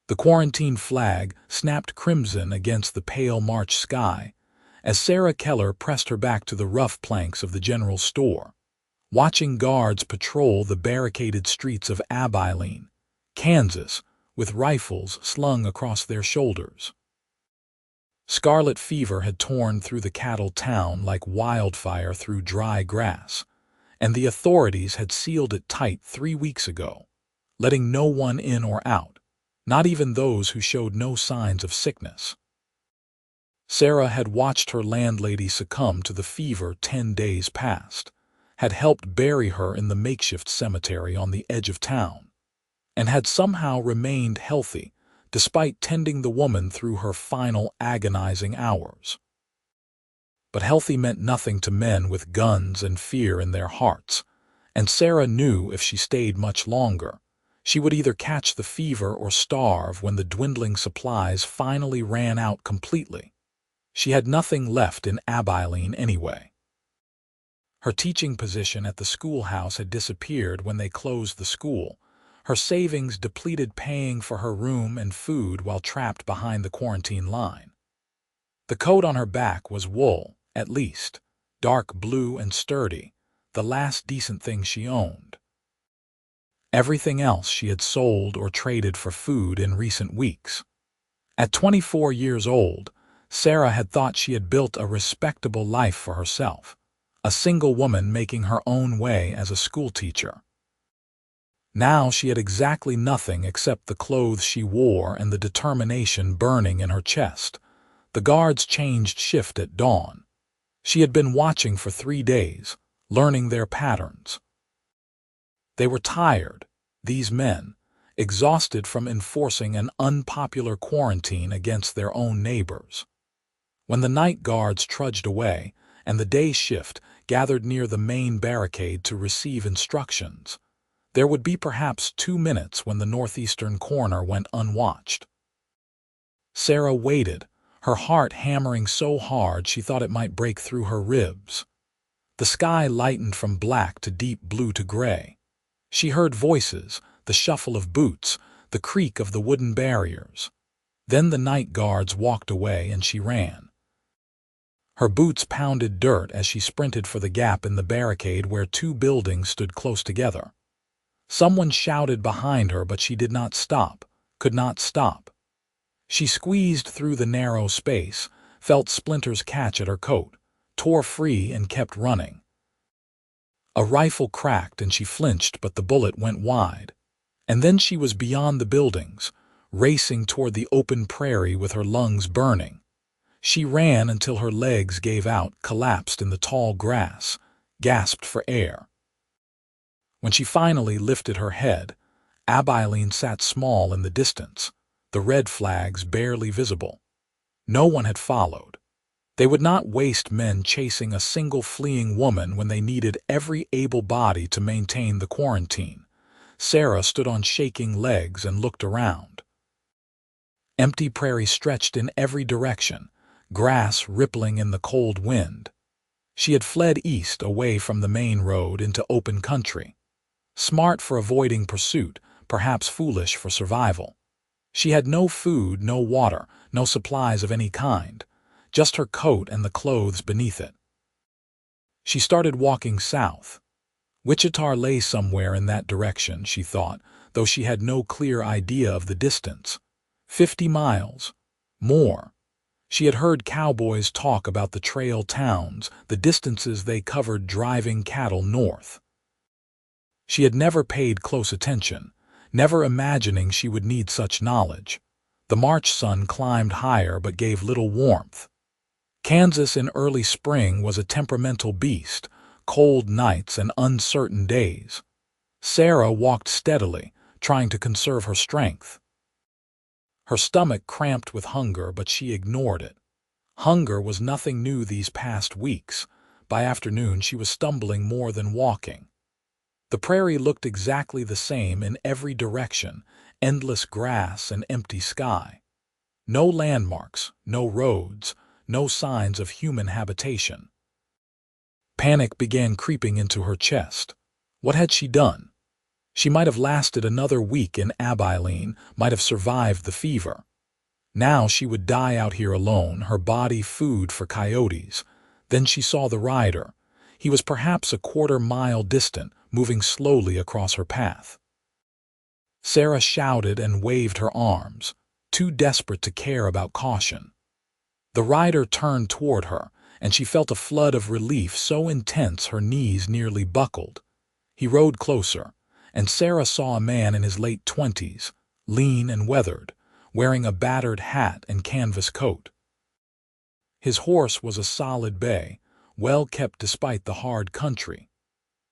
The quarantine flag snapped crimson against the pale March sky as Sarah Keller pressed her back to the rough planks of the general store, watching guards patrol the barricaded streets of Abilene, Kansas, with rifles slung across their shoulders. Scarlet fever had torn through the cattle town like wildfire through dry grass, and the authorities had sealed it tight 3 weeks ago, letting no one in or out, not even those who showed no signs of sickness. Sarah had watched her landlady succumb to the fever 10 days past, had helped bury her in the makeshift cemetery on the edge of town, and had somehow remained healthy despite tending the woman through her final agonizing hours. But healthy meant nothing to men with guns and fear in their hearts, and Sarah knew if she stayed much longer, she would either catch the fever or starve when the dwindling supplies finally ran out completely. She had nothing left in Abilene anyway. Her teaching position at the schoolhouse had disappeared when they closed the school, her savings depleted paying for her room and food while trapped behind the quarantine line. The coat on her back was wool, at least, dark blue and sturdy, the last decent thing she owned. Everything else she had sold or traded for food in recent weeks. At 24 years old, Sarah had thought she had built a respectable life for herself, a single woman making her own way as a schoolteacher. Now she had exactly nothing except the clothes she wore and the determination burning in her chest. The guards changed shift at dawn. She had been watching for 3 days, learning their patterns. They were tired, these men, exhausted from enforcing an unpopular quarantine against their own neighbors. When the night guards trudged away and the day shift gathered near the main barricade to receive instructions, there would be perhaps 2 minutes when the northeastern corner went unwatched. Sarah waited, her heart hammering so hard she thought it might break through her ribs. The sky lightened from black to deep blue to gray. She heard voices, the shuffle of boots, the creak of the wooden barriers. Then the night guards walked away and she ran. Her boots pounded dirt as she sprinted for the gap in the barricade where 2 buildings stood close together. Someone shouted behind her, but she did not stop, could not stop. She squeezed through the narrow space, felt splinters catch at her coat, tore free and kept running. A rifle cracked and she flinched, but the bullet went wide. And then she was beyond the buildings, racing toward the open prairie with her lungs burning. She ran until her legs gave out, collapsed in the tall grass, gasped for air. When she finally lifted her head, Abilene sat small in the distance, the red flags barely visible. No one had followed. They would not waste men chasing a single fleeing woman when they needed every able body to maintain the quarantine. Sarah stood on shaking legs and looked around. Empty prairie stretched in every direction, grass rippling in the cold wind. She had fled east away from the main road into open country. Smart for avoiding pursuit, perhaps foolish for survival. She had no food, no water, no supplies of any kind, just her coat and the clothes beneath it. She started walking south. Wichita lay somewhere in that direction, she thought, though she had no clear idea of the distance. 50 miles. More. She had heard cowboys talk about the trail towns, the distances they covered driving cattle north. She had never paid close attention, never imagining she would need such knowledge. The March sun climbed higher but gave little warmth. Kansas in early spring was a temperamental beast, cold nights and uncertain days. Sarah walked steadily, trying to conserve her strength. Her stomach cramped with hunger, but she ignored it. Hunger was nothing new these past weeks. By afternoon, she was stumbling more than walking. The prairie looked exactly the same in every direction, endless grass and empty sky. No landmarks, no roads, no signs of human habitation. Panic began creeping into her chest. What had she done? She might have lasted another week in Abilene, might have survived the fever. Now she would die out here alone, her body food for coyotes. Then she saw the rider. He was perhaps a quarter-mile distant, moving slowly across her path. Sarah shouted and waved her arms, too desperate to care about caution. The rider turned toward her, and she felt a flood of relief so intense her knees nearly buckled. He rode closer, and Sarah saw a man in his late 20s, lean and weathered, wearing a battered hat and canvas coat. His horse was a solid bay, well kept despite the hard country.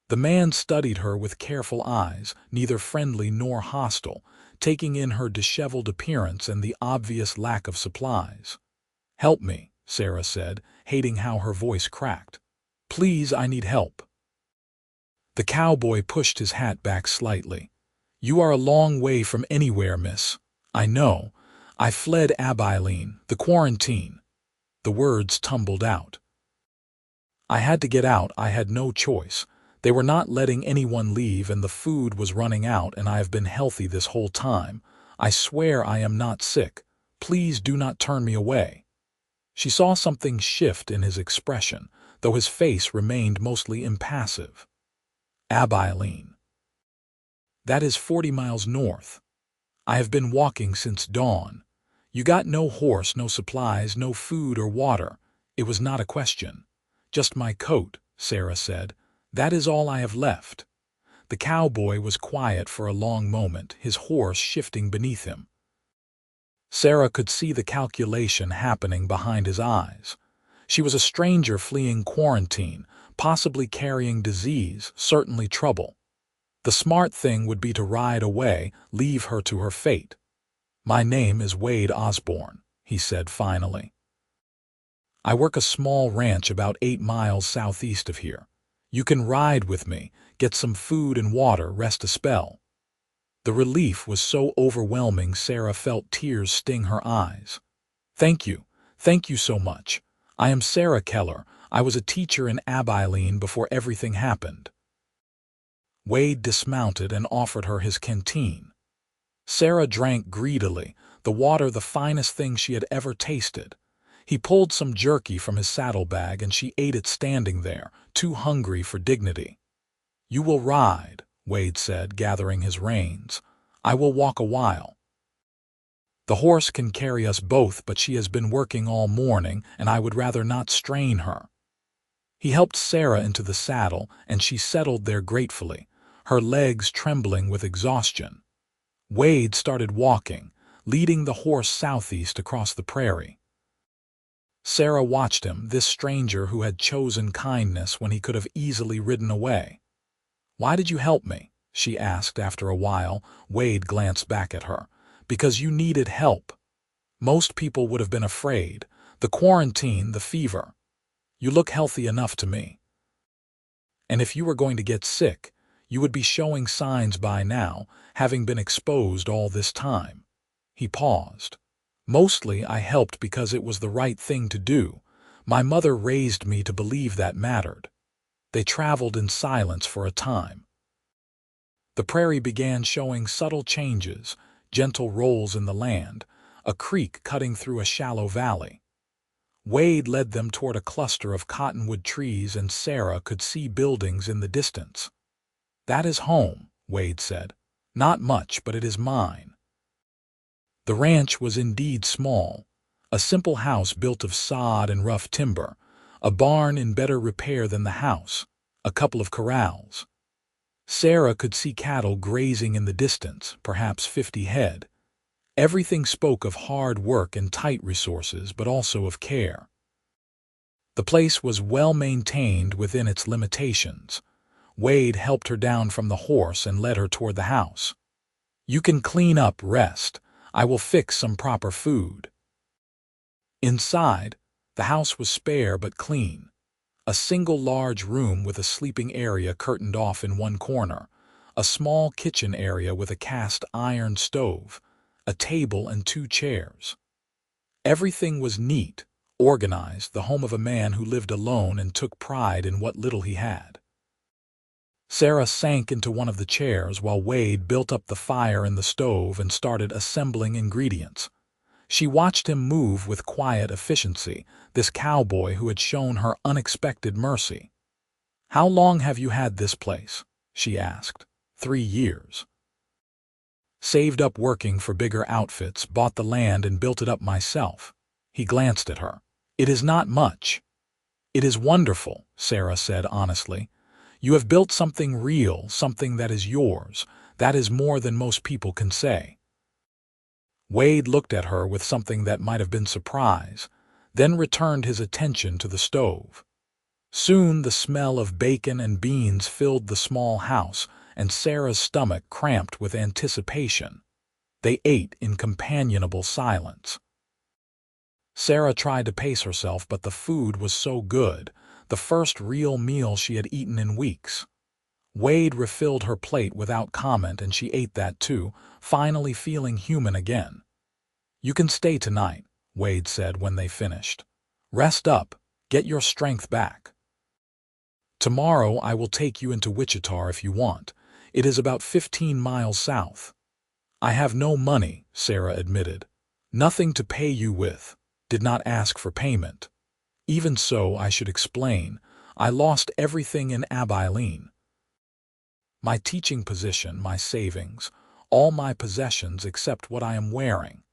The man studied her with careful eyes, neither friendly nor hostile, taking in her disheveled appearance and the obvious lack of supplies. "Help me," Sarah said, hating how her voice cracked. "Please, I need help." The cowboy pushed his hat back slightly. "You are a long way from anywhere, miss." "I know. I fled Abilene, the quarantine." The words tumbled out. "I had to get out. I had no choice. They were not letting anyone leave and the food was running out, and I have been healthy this whole time. I swear I am not sick. Please do not turn me away." She saw something shift in his expression, though his face remained mostly impassive. "Abilene. That is 40 miles north. I have been walking since dawn. You got no horse, no supplies, no food or water." "It was not a question. Just my coat," Sarah said. "That is all I have left." The cowboy was quiet for a long moment, his horse shifting beneath him. Sarah could see the calculation happening behind his eyes. She was a stranger fleeing quarantine, possibly carrying disease, certainly trouble. The smart thing would be to ride away, leave her to her fate. "My name is Wade Osborne," he said finally. "I work a small ranch about 8 miles southeast of here. You can ride with me, get some food and water, rest a spell." The relief was so overwhelming Sarah felt tears sting her eyes. Thank you so much. I am Sarah Keller. I was a teacher in Abilene before everything happened." Wade dismounted and offered her his canteen. Sarah drank greedily, the water the finest thing she had ever tasted. He pulled some jerky from his saddlebag and she ate it standing there, too hungry for dignity. "You will ride," Wade said, gathering his reins. "I will walk a while. The horse can carry us both, but she has been working all morning, and I would rather not strain her." He helped Sarah into the saddle, and she settled there gratefully, her legs trembling with exhaustion. Wade started walking, leading the horse southeast across the prairie. Sarah watched him, this stranger who had chosen kindness when he could have easily ridden away. "Why did you help me?" she asked after a while. Wade glanced back at her. "Because you needed help. Most people would have been afraid. The quarantine, the fever. You look healthy enough to me. And if you were going to get sick, you would be showing signs by now, having been exposed all this time." He paused. "Mostly I helped because it was the right thing to do. My mother raised me to believe that mattered." They traveled in silence for a time. The prairie began showing subtle changes, gentle rolls in the land, a creek cutting through a shallow valley. Wade led them toward a cluster of cottonwood trees, and Sarah could see buildings in the distance. "That is home," Wade said. "Not much, but it is mine." The ranch was indeed small, a simple house built of sod and rough timber, a barn in better repair than the house, a couple of corrals. Sarah could see cattle grazing in the distance, perhaps 50 head. Everything spoke of hard work and tight resources, but also of care. The place was well maintained within its limitations. Wade helped her down from the horse and led her toward the house. "You can clean up, rest. I will fix some proper food." Inside, the house was spare but clean. A single large room with a sleeping area curtained off in one corner, a small kitchen area with a cast iron stove, a table and 2 chairs. Everything was neat, organized, the home of a man who lived alone and took pride in what little he had. Sarah sank into one of the chairs while Wade built up the fire in the stove and started assembling ingredients. She watched him move with quiet efficiency, this cowboy who had shown her unexpected mercy. "How long have you had this place?" she asked. 3 years. "Saved up working for bigger outfits, bought the land and built it up myself." He glanced at her. "It is not much." "It is wonderful," Sarah said honestly. "You have built something real, something that is yours. That is more than most people can say." Wade looked at her with something that might have been surprise, then returned his attention to the stove. Soon the smell of bacon and beans filled the small house, and Sarah's stomach cramped with anticipation. They ate in companionable silence. Sarah tried to pace herself, but the food was so good, the first real meal she had eaten in weeks. Wade refilled her plate without comment, and she ate that too, finally feeling human again. "You can stay tonight," Wade said when they finished. "Rest up, get your strength back. Tomorrow I will take you into Wichita if you want. It is about 15 miles south." "I have no money," Sarah admitted. "Nothing to pay you with. Did not ask for payment. Even so, I should explain. I lost everything in Abilene. My teaching position, my savings, all my possessions except what I am wearing.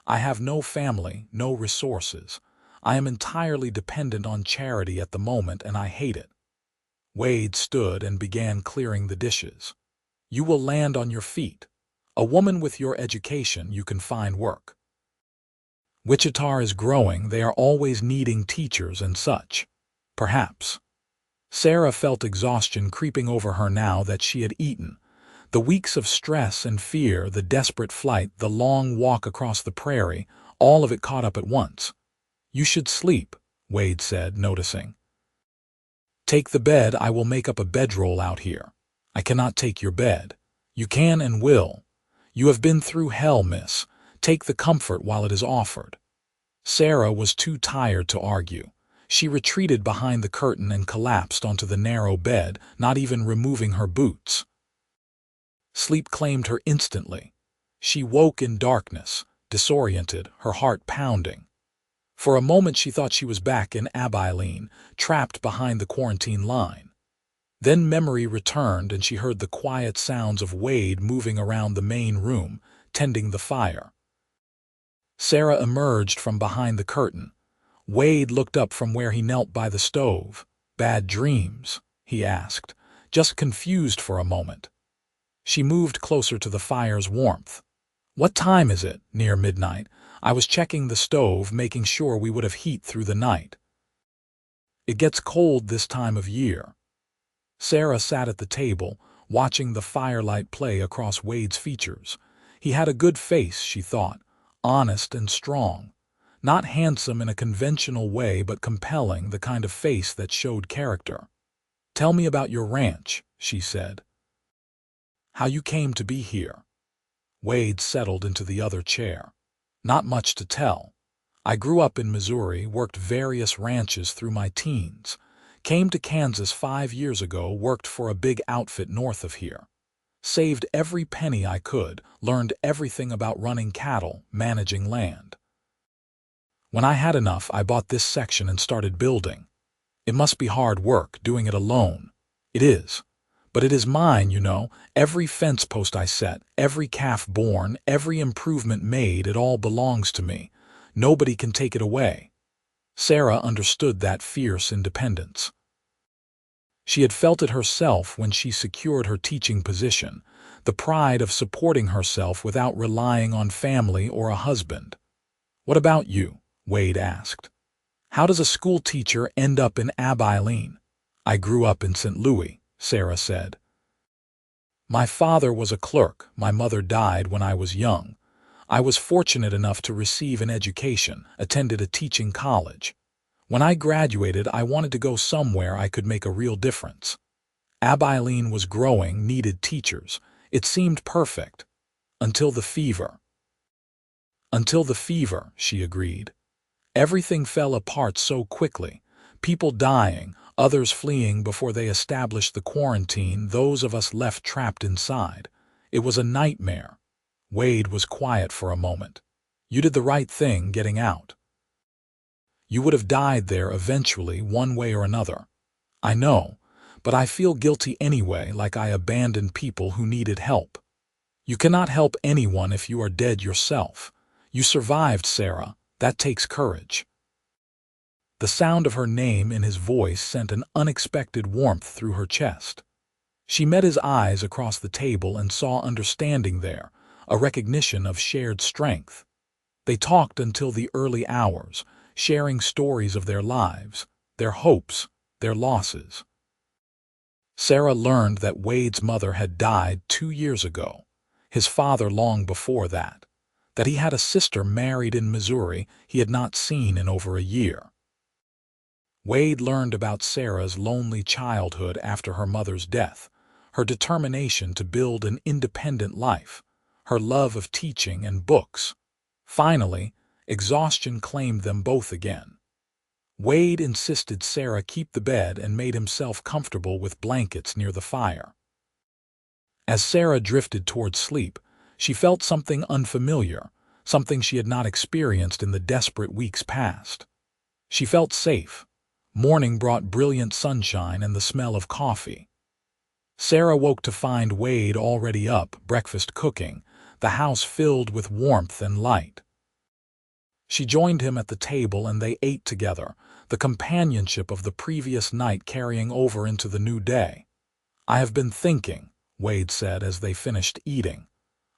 I have no family, no resources. I am entirely dependent on charity at the moment, and I hate it." Wade stood and began clearing the dishes. "You will land on your feet. A woman with your education, you can find work. Wichita is growing, they are always needing teachers and such. Perhaps." Sarah felt exhaustion creeping over her now that she had eaten. The weeks of stress and fear, the desperate flight, the long walk across the prairie, all of it caught up at once. "You should sleep," Wade said, noticing. "Take the bed, I will make up a bedroll out here." "I cannot take your bed." "You can and will. You have been through hell, miss. Take the comfort while it is offered." Sarah was too tired to argue. She retreated behind the curtain and collapsed onto the narrow bed, not even removing her boots. Sleep claimed her instantly. She woke in darkness, disoriented, her heart pounding. For a moment she thought she was back in Abilene, trapped behind the quarantine line. Then memory returned and she heard the quiet sounds of Wade moving around the main room, tending the fire. Sarah emerged from behind the curtain. Wade looked up from where he knelt by the stove. "Bad dreams?" he asked, just confused for a moment. She moved closer to the fire's warmth. "What time is it?" "Near midnight. I was checking the stove, making sure we would have heat through the night. It gets cold this time of year." Sarah sat at the table, watching the firelight play across Wade's features. He had a good face, she thought, honest and strong. Not handsome in a conventional way, but compelling, the kind of face that showed character. "Tell me about your ranch," she said. "How you came to be here." Wade settled into the other chair. "Not much to tell. I grew up in Missouri, worked various ranches through my teens. Came to Kansas 5 years ago, worked for a big outfit north of here. Saved every penny I could, learned everything about running cattle, managing land. When I had enough, I bought this section and started building. It must be hard work, doing it alone. It is. But it is mine, you know. Every fence post I set, every calf born, every improvement made, it all belongs to me. Nobody can take it away." Sarah understood that fierce independence. She had felt it herself when she secured her teaching position, the pride of supporting herself without relying on family or a husband. "What about you?" Wade asked. "How does a school teacher end up in Abilene?" "I grew up in St. Louis," Sarah said. "My father was a clerk. My mother died when I was young. I was fortunate enough to receive an education, attended a teaching college. When I graduated, I wanted to go somewhere I could make a real difference. Abilene was growing, needed teachers. It seemed perfect. Until the fever." "Until the fever," she agreed. "Everything fell apart so quickly. People dying, others fleeing before they established the quarantine, those of us left trapped inside. It was a nightmare. Wade was quiet for a moment. You did the right thing getting out. You would have died there eventually, one way or another. I know, but I feel guilty anyway, like I abandoned people who needed help. You cannot help anyone if you are dead yourself. You survived, Sarah. That takes courage. The sound of her name in his voice sent an unexpected warmth through her chest. She met his eyes across the table and saw understanding there, a recognition of shared strength. They talked until the early hours, sharing stories of their lives, their hopes, their losses. Sarah learned that Wade's mother had died 2 years ago, his father long before that he had a sister married in Missouri he had not seen in over a year. Wade learned about Sarah's lonely childhood after her mother's death, her determination to build an independent life, her love of teaching and books. Finally, exhaustion claimed them both again. Wade insisted Sarah keep the bed and made himself comfortable with blankets near the fire. As Sarah drifted toward sleep, she felt something unfamiliar, something she had not experienced in the desperate weeks past. She felt safe. Morning brought brilliant sunshine and the smell of coffee. Sarah woke to find Wade already up, breakfast cooking, the house filled with warmth and light. She joined him at the table and they ate together, the companionship of the previous night carrying over into the new day. "I have been thinking," Wade said as they finished eating,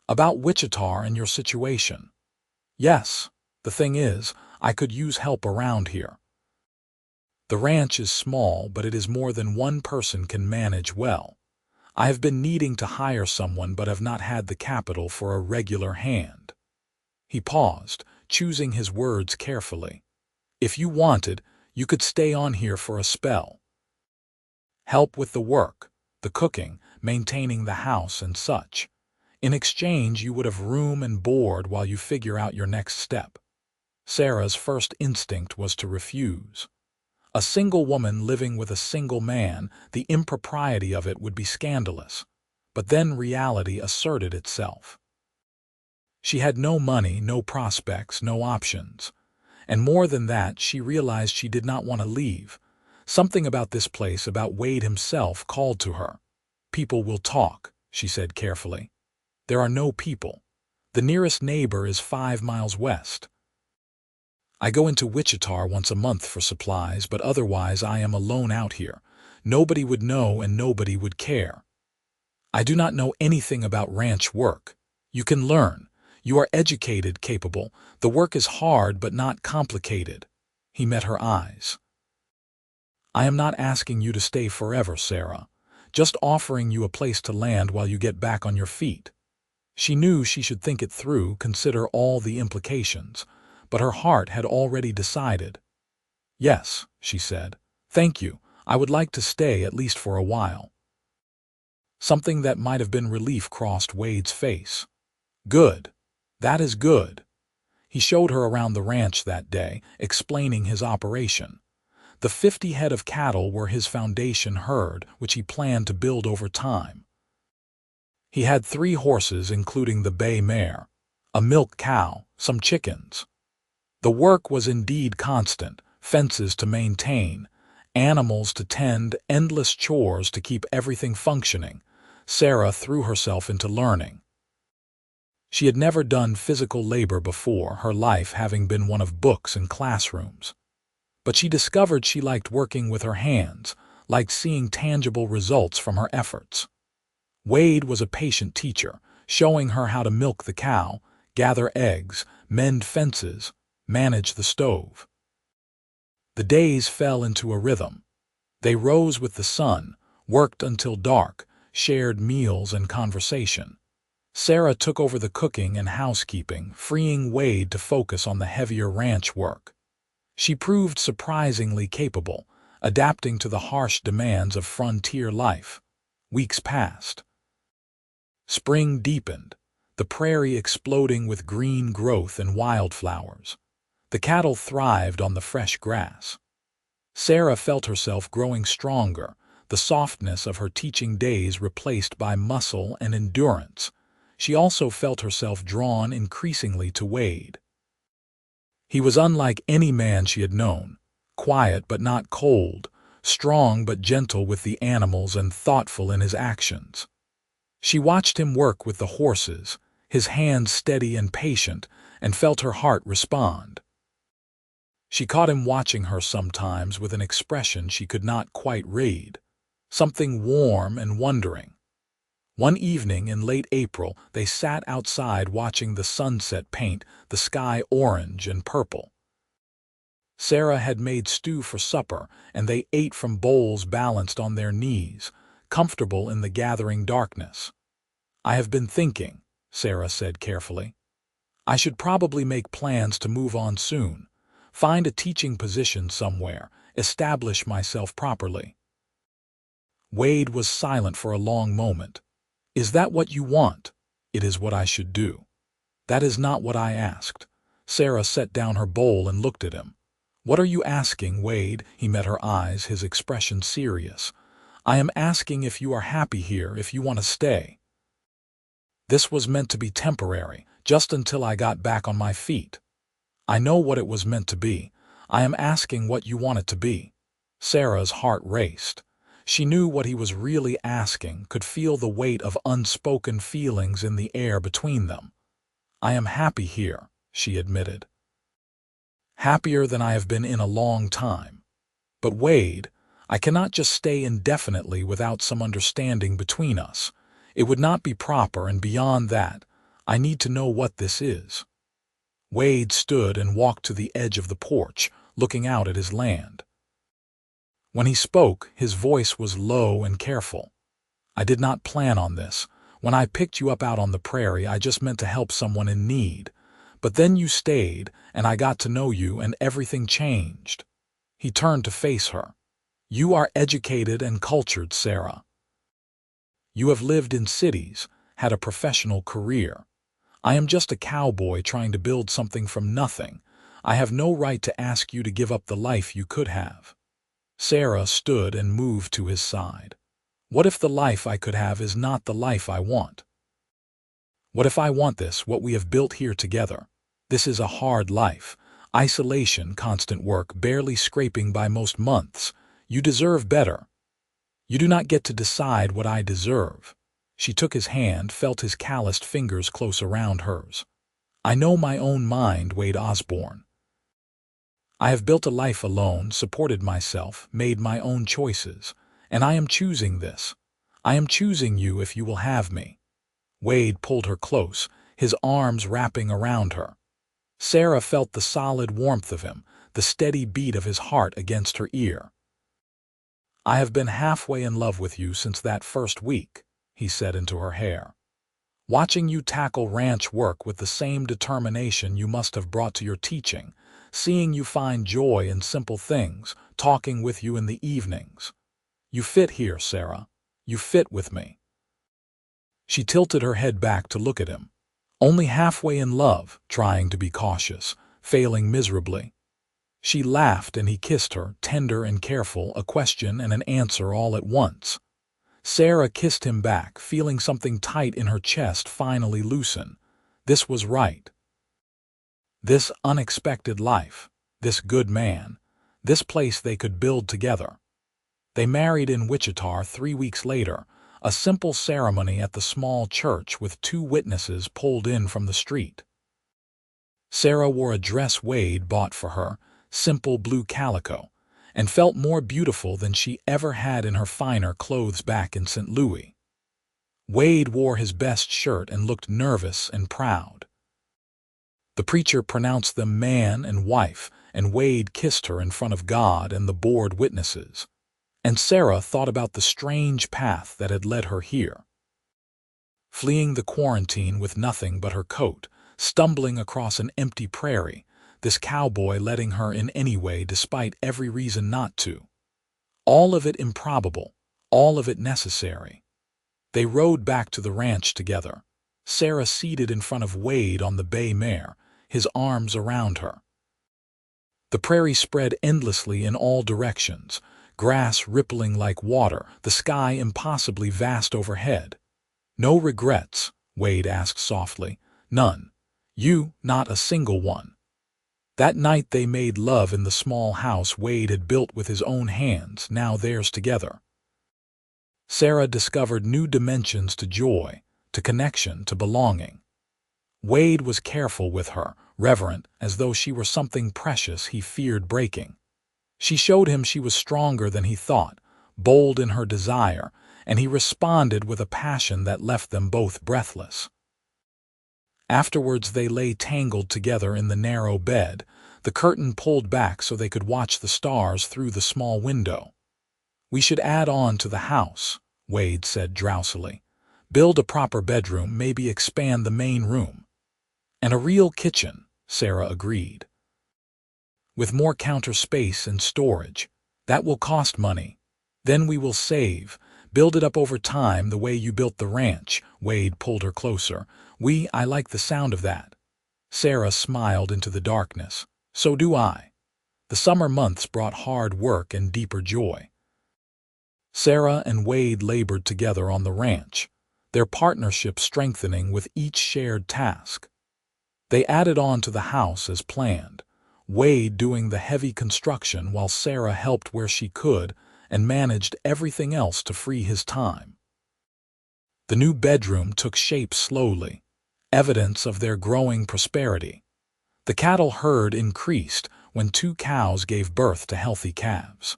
"about Wichita and your situation. Yes, the thing is, I could use help around here. The ranch is small, but it is more than one person can manage well. I have been needing to hire someone but have not had the capital for a regular hand." He paused, choosing his words carefully. "If you wanted, you could stay on here for a spell. Help with the work, the cooking, maintaining the house and such. In exchange, you would have room and board while you figure out your next step." Sarah's first instinct was to refuse. A single woman living with a single man, the impropriety of it would be scandalous. But then reality asserted itself. She had no money, no prospects, no options. And more than that, she realized she did not want to leave. Something about this place, about Wade himself, called to her. "People will talk," she said carefully. "There are no people. The nearest neighbor is 5 miles west. I go into Wichita once a month for supplies, but otherwise I am alone out here. Nobody would know and nobody would care. I do not know anything about ranch work. You can learn. You are educated, capable. The work is hard but not complicated." He met her eyes. "I am not asking you to stay forever, Sarah. Just offering you a place to land while you get back on your feet." She knew she should think it through, consider all the implications, but her heart had already decided. "Yes," she said. "Thank you. I would like to stay at least for a while." Something that might have been relief crossed Wade's face. "Good. That is good." He showed her around the ranch that day, explaining his operation. The 50 head of cattle were his foundation herd, which he planned to build over time. He had 3 horses, including the bay mare, a milk cow, some chickens. The work was indeed constant, fences to maintain, animals to tend, endless chores to keep everything functioning. Sarah threw herself into learning. She had never done physical labor before, her life having been one of books and classrooms. But she discovered she liked working with her hands, liked seeing tangible results from her efforts. Wade was a patient teacher, showing her how to milk the cow, gather eggs, mend fences, manage the stove. The days fell into a rhythm. They rose with the sun, worked until dark, shared meals and conversation. Sarah took over the cooking and housekeeping, freeing Wade to focus on the heavier ranch work. She proved surprisingly capable, adapting to the harsh demands of frontier life. Weeks passed. Spring deepened, the prairie exploding with green growth and wildflowers. The cattle thrived on the fresh grass. Sarah felt herself growing stronger, the softness of her teaching days replaced by muscle and endurance. She also felt herself drawn increasingly to Wade. He was unlike any man she had known, quiet but not cold, strong but gentle with the animals and thoughtful in his actions. She watched him work with the horses, his hands steady and patient, and felt her heart respond. She caught him watching her sometimes with an expression she could not quite read, something warm and wondering. One evening in late April, they sat outside watching the sunset paint the sky orange and purple. Sarah had made stew for supper, and they ate from bowls balanced on their knees, comfortable in the gathering darkness. "I have been thinking," Sarah said carefully. "I should probably make plans to move on soon, find a teaching position somewhere, establish myself properly." Wade was silent for a long moment. "Is that what you want?" "It is what I should do." "That is not what I asked." Sarah set down her bowl and looked at him. "What are you asking, Wade?" He met her eyes, his expression serious. "I am asking if you are happy here, if you want to stay." "This was meant to be temporary, just until I got back on my feet." "I know what it was meant to be. I am asking what you want it to be." Sarah's heart raced. She knew what he was really asking, could feel the weight of unspoken feelings in the air between them. "I am happy here," she admitted. "Happier than I have been in a long time. But Wade, I cannot just stay indefinitely without some understanding between us. It would not be proper, and beyond that, I need to know what this is." Wade stood and walked to the edge of the porch, looking out at his land. When he spoke, his voice was low and careful. "I did not plan on this. When I picked you up out on the prairie, I just meant to help someone in need. But then you stayed, and I got to know you, and everything changed." He turned to face her. "You are educated and cultured, Sarah. You have lived in cities, had a professional career. I am just a cowboy trying to build something from nothing. I have no right to ask you to give up the life you could have." Sarah stood and moved to his side. "What if the life I could have is not the life I want? What if I want this, what we have built here together? This is a hard life. Isolation, constant work, barely scraping by most months. You deserve better. You do not get to decide what I deserve." She took his hand, felt his calloused fingers close around hers. "I know my own mind, Wade Osborne. I have built a life alone, supported myself, made my own choices, and I am choosing this. I am choosing you if you will have me." Wade pulled her close, his arms wrapping around her. Sarah felt the solid warmth of him, the steady beat of his heart against her ear. "I have been halfway in love with you since that first week," he said into her hair. "Watching you tackle ranch work with the same determination you must have brought to your teaching, seeing you find joy in simple things, talking with you in the evenings. You fit here, Sarah. You fit with me." She tilted her head back to look at him. "Only halfway in love," trying to be cautious, failing miserably. She laughed and he kissed her, tender and careful, a question and an answer all at once. Sarah kissed him back, feeling something tight in her chest finally loosen. This was right. This unexpected life, this good man, this place they could build together. They married in Wichita 3 weeks later, a simple ceremony at the small church with 2 witnesses pulled in from the street. Sarah wore a dress Wade bought for her, simple blue calico, and felt more beautiful than she ever had in her finer clothes back in St. Louis. Wade wore his best shirt and looked nervous and proud. The preacher pronounced them man and wife, and Wade kissed her in front of God and the board witnesses. And Sarah thought about the strange path that had led her here. Fleeing the quarantine with nothing but her coat, stumbling across an empty prairie, this cowboy letting her in anyway despite every reason not to. All of it improbable, all of it necessary. They rode back to the ranch together, Sarah seated in front of Wade on the bay mare, his arms around her. The prairie spread endlessly in all directions, grass rippling like water, the sky impossibly vast overhead. "No regrets?" Wade asked softly. "None. You, not a single one." That night they made love in the small house Wade had built with his own hands, now theirs together. Sarah discovered new dimensions to joy, to connection, to belonging. Wade was careful with her, reverent, as though she were something precious he feared breaking. She showed him she was stronger than he thought, bold in her desire, and he responded with a passion that left them both breathless. Afterwards they lay tangled together in the narrow bed, the curtain pulled back so they could watch the stars through the small window. "We should add on to the house," Wade said drowsily. "Build a proper bedroom, maybe expand the main room." "And a real kitchen," Sarah agreed. "With more counter space and storage. That will cost money. Then we will save. Build it up over time the way you built the ranch." Wade pulled her closer. I like the sound of that." Sarah smiled into the darkness. "So do I." The summer months brought hard work and deeper joy. Sarah and Wade labored together on the ranch, their partnership strengthening with each shared task. They added on to the house as planned, Wade doing the heavy construction while Sarah helped where she could and managed everything else to free his time. The new bedroom took shape slowly, evidence of their growing prosperity. The cattle herd increased when 2 cows gave birth to healthy calves.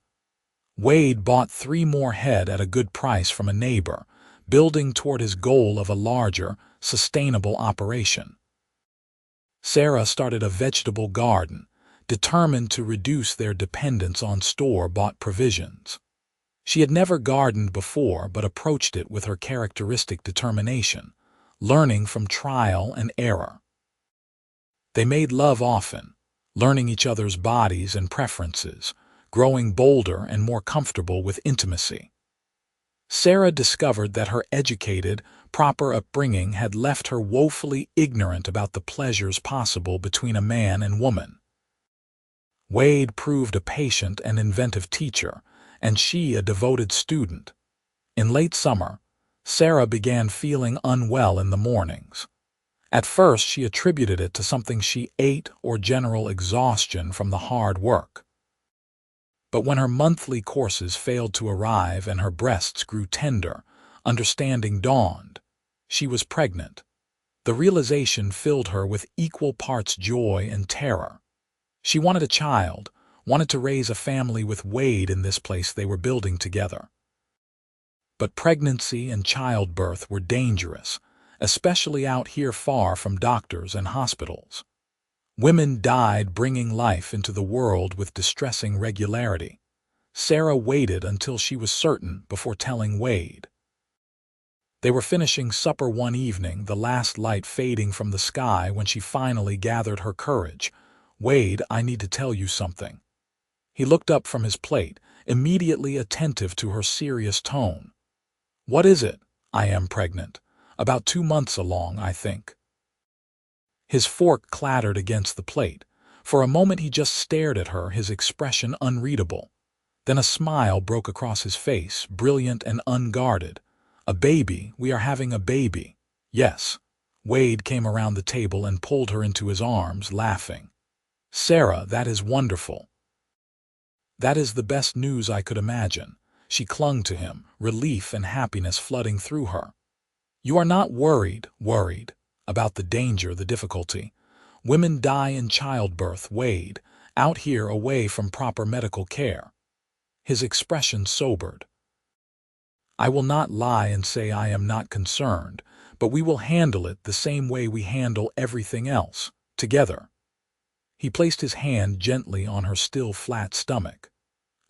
Wade bought 3 more head at a good price from a neighbor, building toward his goal of a larger, sustainable operation. Sarah started a vegetable garden, determined to reduce their dependence on store-bought provisions. She had never gardened before but approached it with her characteristic determination, learning from trial and error. They made love often, learning each other's bodies and preferences, growing bolder and more comfortable with intimacy. Sarah discovered that her educated, proper upbringing had left her woefully ignorant about the pleasures possible between a man and woman. Wade proved a patient and inventive teacher, and she a devoted student. In late summer, Sarah began feeling unwell in the mornings. At first she attributed it to something she ate or general exhaustion from the hard work. But when her monthly courses failed to arrive and her breasts grew tender, understanding dawned. She was pregnant. The realization filled her with equal parts joy and terror. She wanted a child, wanted to raise a family with Wade in this place they were building together. But pregnancy and childbirth were dangerous, especially out here far from doctors and hospitals. Women died bringing life into the world with distressing regularity. Sarah waited until she was certain before telling Wade. They were finishing supper one evening, the last light fading from the sky when she finally gathered her courage. "Wade, I need to tell you something." He looked up from his plate, immediately attentive to her serious tone. "What is it?" "I am pregnant. About 2 months along, I think." His fork clattered against the plate. For a moment he just stared at her, his expression unreadable. Then a smile broke across his face, brilliant and unguarded. "A baby, we are having a baby." "Yes." Wade came around the table and pulled her into his arms, laughing. "Sarah, that is wonderful." "That is the best news I could imagine." She clung to him, relief and happiness flooding through her. "You are not worried about the danger, the difficulty. Women die in childbirth, Wade, out here away from proper medical care." His expression sobered. "I will not lie and say I am not concerned, but we will handle it the same way we handle everything else, together." He placed his hand gently on her still flat stomach.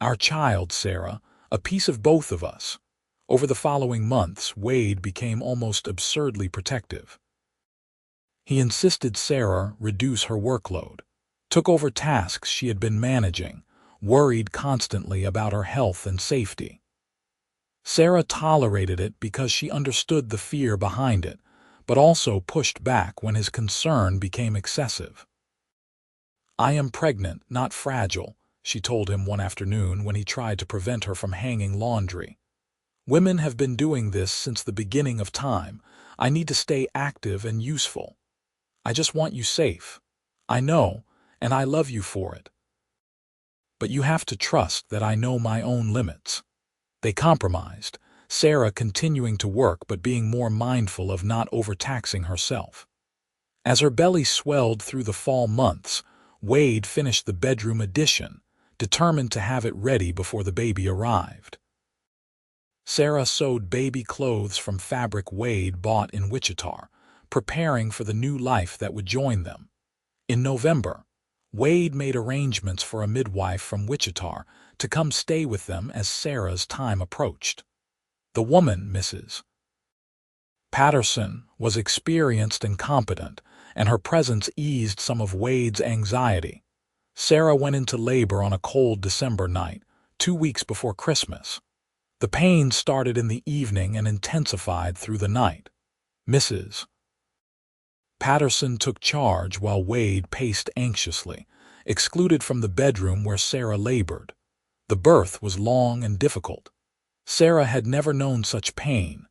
"Our child, Sarah, a piece of both of us." Over the following months, Wade became almost absurdly protective. He insisted Sarah reduce her workload, took over tasks she had been managing, worried constantly about her health and safety. Sarah tolerated it because she understood the fear behind it, but also pushed back when his concern became excessive. "I am pregnant, not fragile," she told him one afternoon when he tried to prevent her from hanging laundry. "Women have been doing this since the beginning of time. I need to stay active and useful. I just want you safe. I know, and I love you for it. But you have to trust that I know my own limits." They compromised, Sarah continuing to work but being more mindful of not overtaxing herself. As her belly swelled through the fall months, Wade finished the bedroom addition, determined to have it ready before the baby arrived. Sarah sewed baby clothes from fabric Wade bought in Wichita, preparing for the new life that would join them. In November, Wade made arrangements for a midwife from Wichita to come stay with them as Sarah's time approached. The woman, Mrs. Patterson, was experienced and competent, and her presence eased some of Wade's anxiety. Sarah went into labor on a cold December night, 2 weeks before Christmas. The pain started in the evening and intensified through the night. Mrs. Patterson took charge while Wade paced anxiously, excluded from the bedroom where Sarah labored. The birth was long and difficult. Sarah had never known such pain,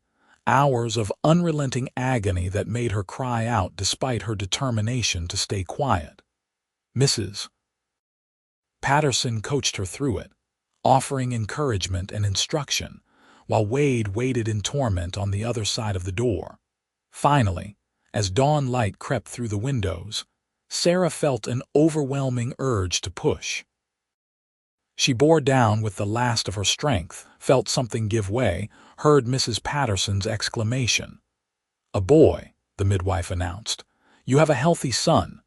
hours of unrelenting agony that made her cry out despite her determination to stay quiet. Mrs. Patterson coached her through it, offering encouragement and instruction, while Wade waited in torment on the other side of the door. Finally, as dawn light crept through the windows, Sarah felt an overwhelming urge to push. She bore down with the last of her strength, felt something give way, heard Mrs. Patterson's exclamation. "A boy," the midwife announced. "You have a healthy son."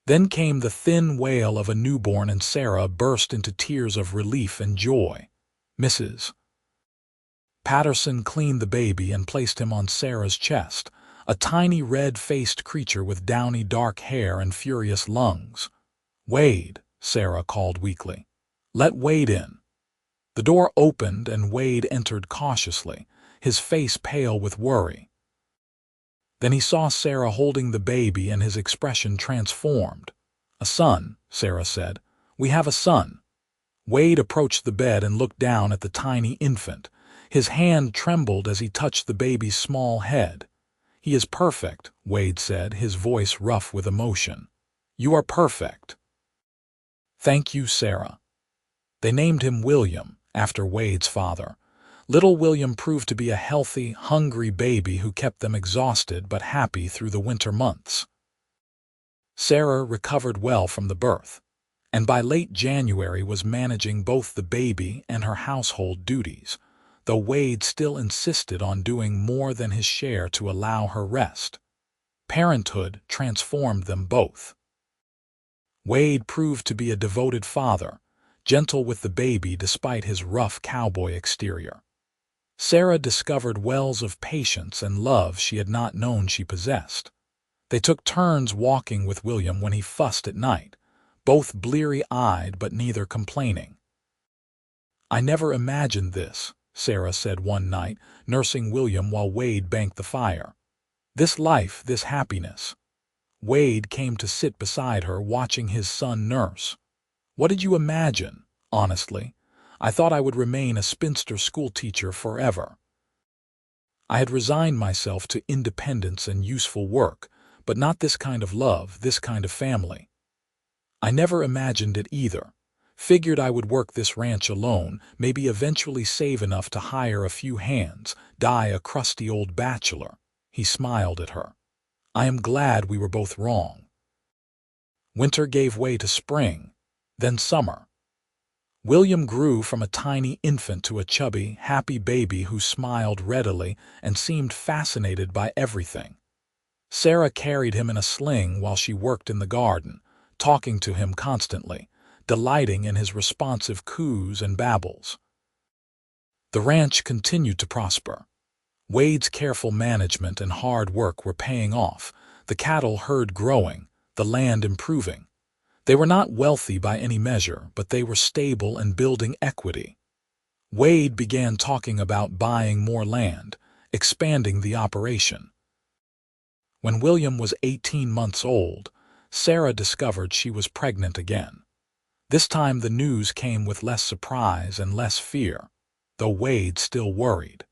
Then came the thin wail of a newborn and Sarah burst into tears of relief and joy. Mrs. Patterson cleaned the baby and placed him on Sarah's chest, a tiny red-faced creature with downy dark hair and furious lungs. "Wade," Sarah called weakly. "Let Wade in." The door opened and Wade entered cautiously, his face pale with worry. Then he saw Sarah holding the baby and his expression transformed. "A son," Sarah said. "We have a son." Wade approached the bed and looked down at the tiny infant. His hand trembled as he touched the baby's small head. "He is perfect," Wade said, his voice rough with emotion. "You are perfect." "Thank you, Sarah." They named him William, after Wade's father. Little William proved to be a healthy, hungry baby who kept them exhausted but happy through the winter months. Sarah recovered well from the birth, and by late January was managing both the baby and her household duties, though Wade still insisted on doing more than his share to allow her rest. Parenthood transformed them both. Wade proved to be a devoted father, gentle with the baby despite his rough cowboy exterior. Sarah discovered wells of patience and love she had not known she possessed. They took turns walking with William when he fussed at night, both bleary-eyed but neither complaining. "I never imagined this," Sarah said one night, nursing William while Wade banked the fire. "This life, this happiness." Wade came to sit beside her, watching his son nurse. "What did you imagine, honestly? I thought I would remain a spinster schoolteacher forever. I had resigned myself to independence and useful work, but not this kind of love, this kind of family. I never imagined it either. Figured I would work this ranch alone, maybe eventually save enough to hire a few hands, die a crusty old bachelor." He smiled at her. "I am glad we were both wrong." Winter gave way to spring, then summer. William grew from a tiny infant to a chubby, happy baby who smiled readily and seemed fascinated by everything. Sarah carried him in a sling while she worked in the garden, talking to him constantly, delighting in his responsive coos and babbles. The ranch continued to prosper. Wade's careful management and hard work were paying off, the cattle herd growing, the land improving. They were not wealthy by any measure, but they were stable and building equity. Wade began talking about buying more land, expanding the operation. When William was 18 months old, Sarah discovered she was pregnant again. This time the news came with less surprise and less fear, though Wade still worried.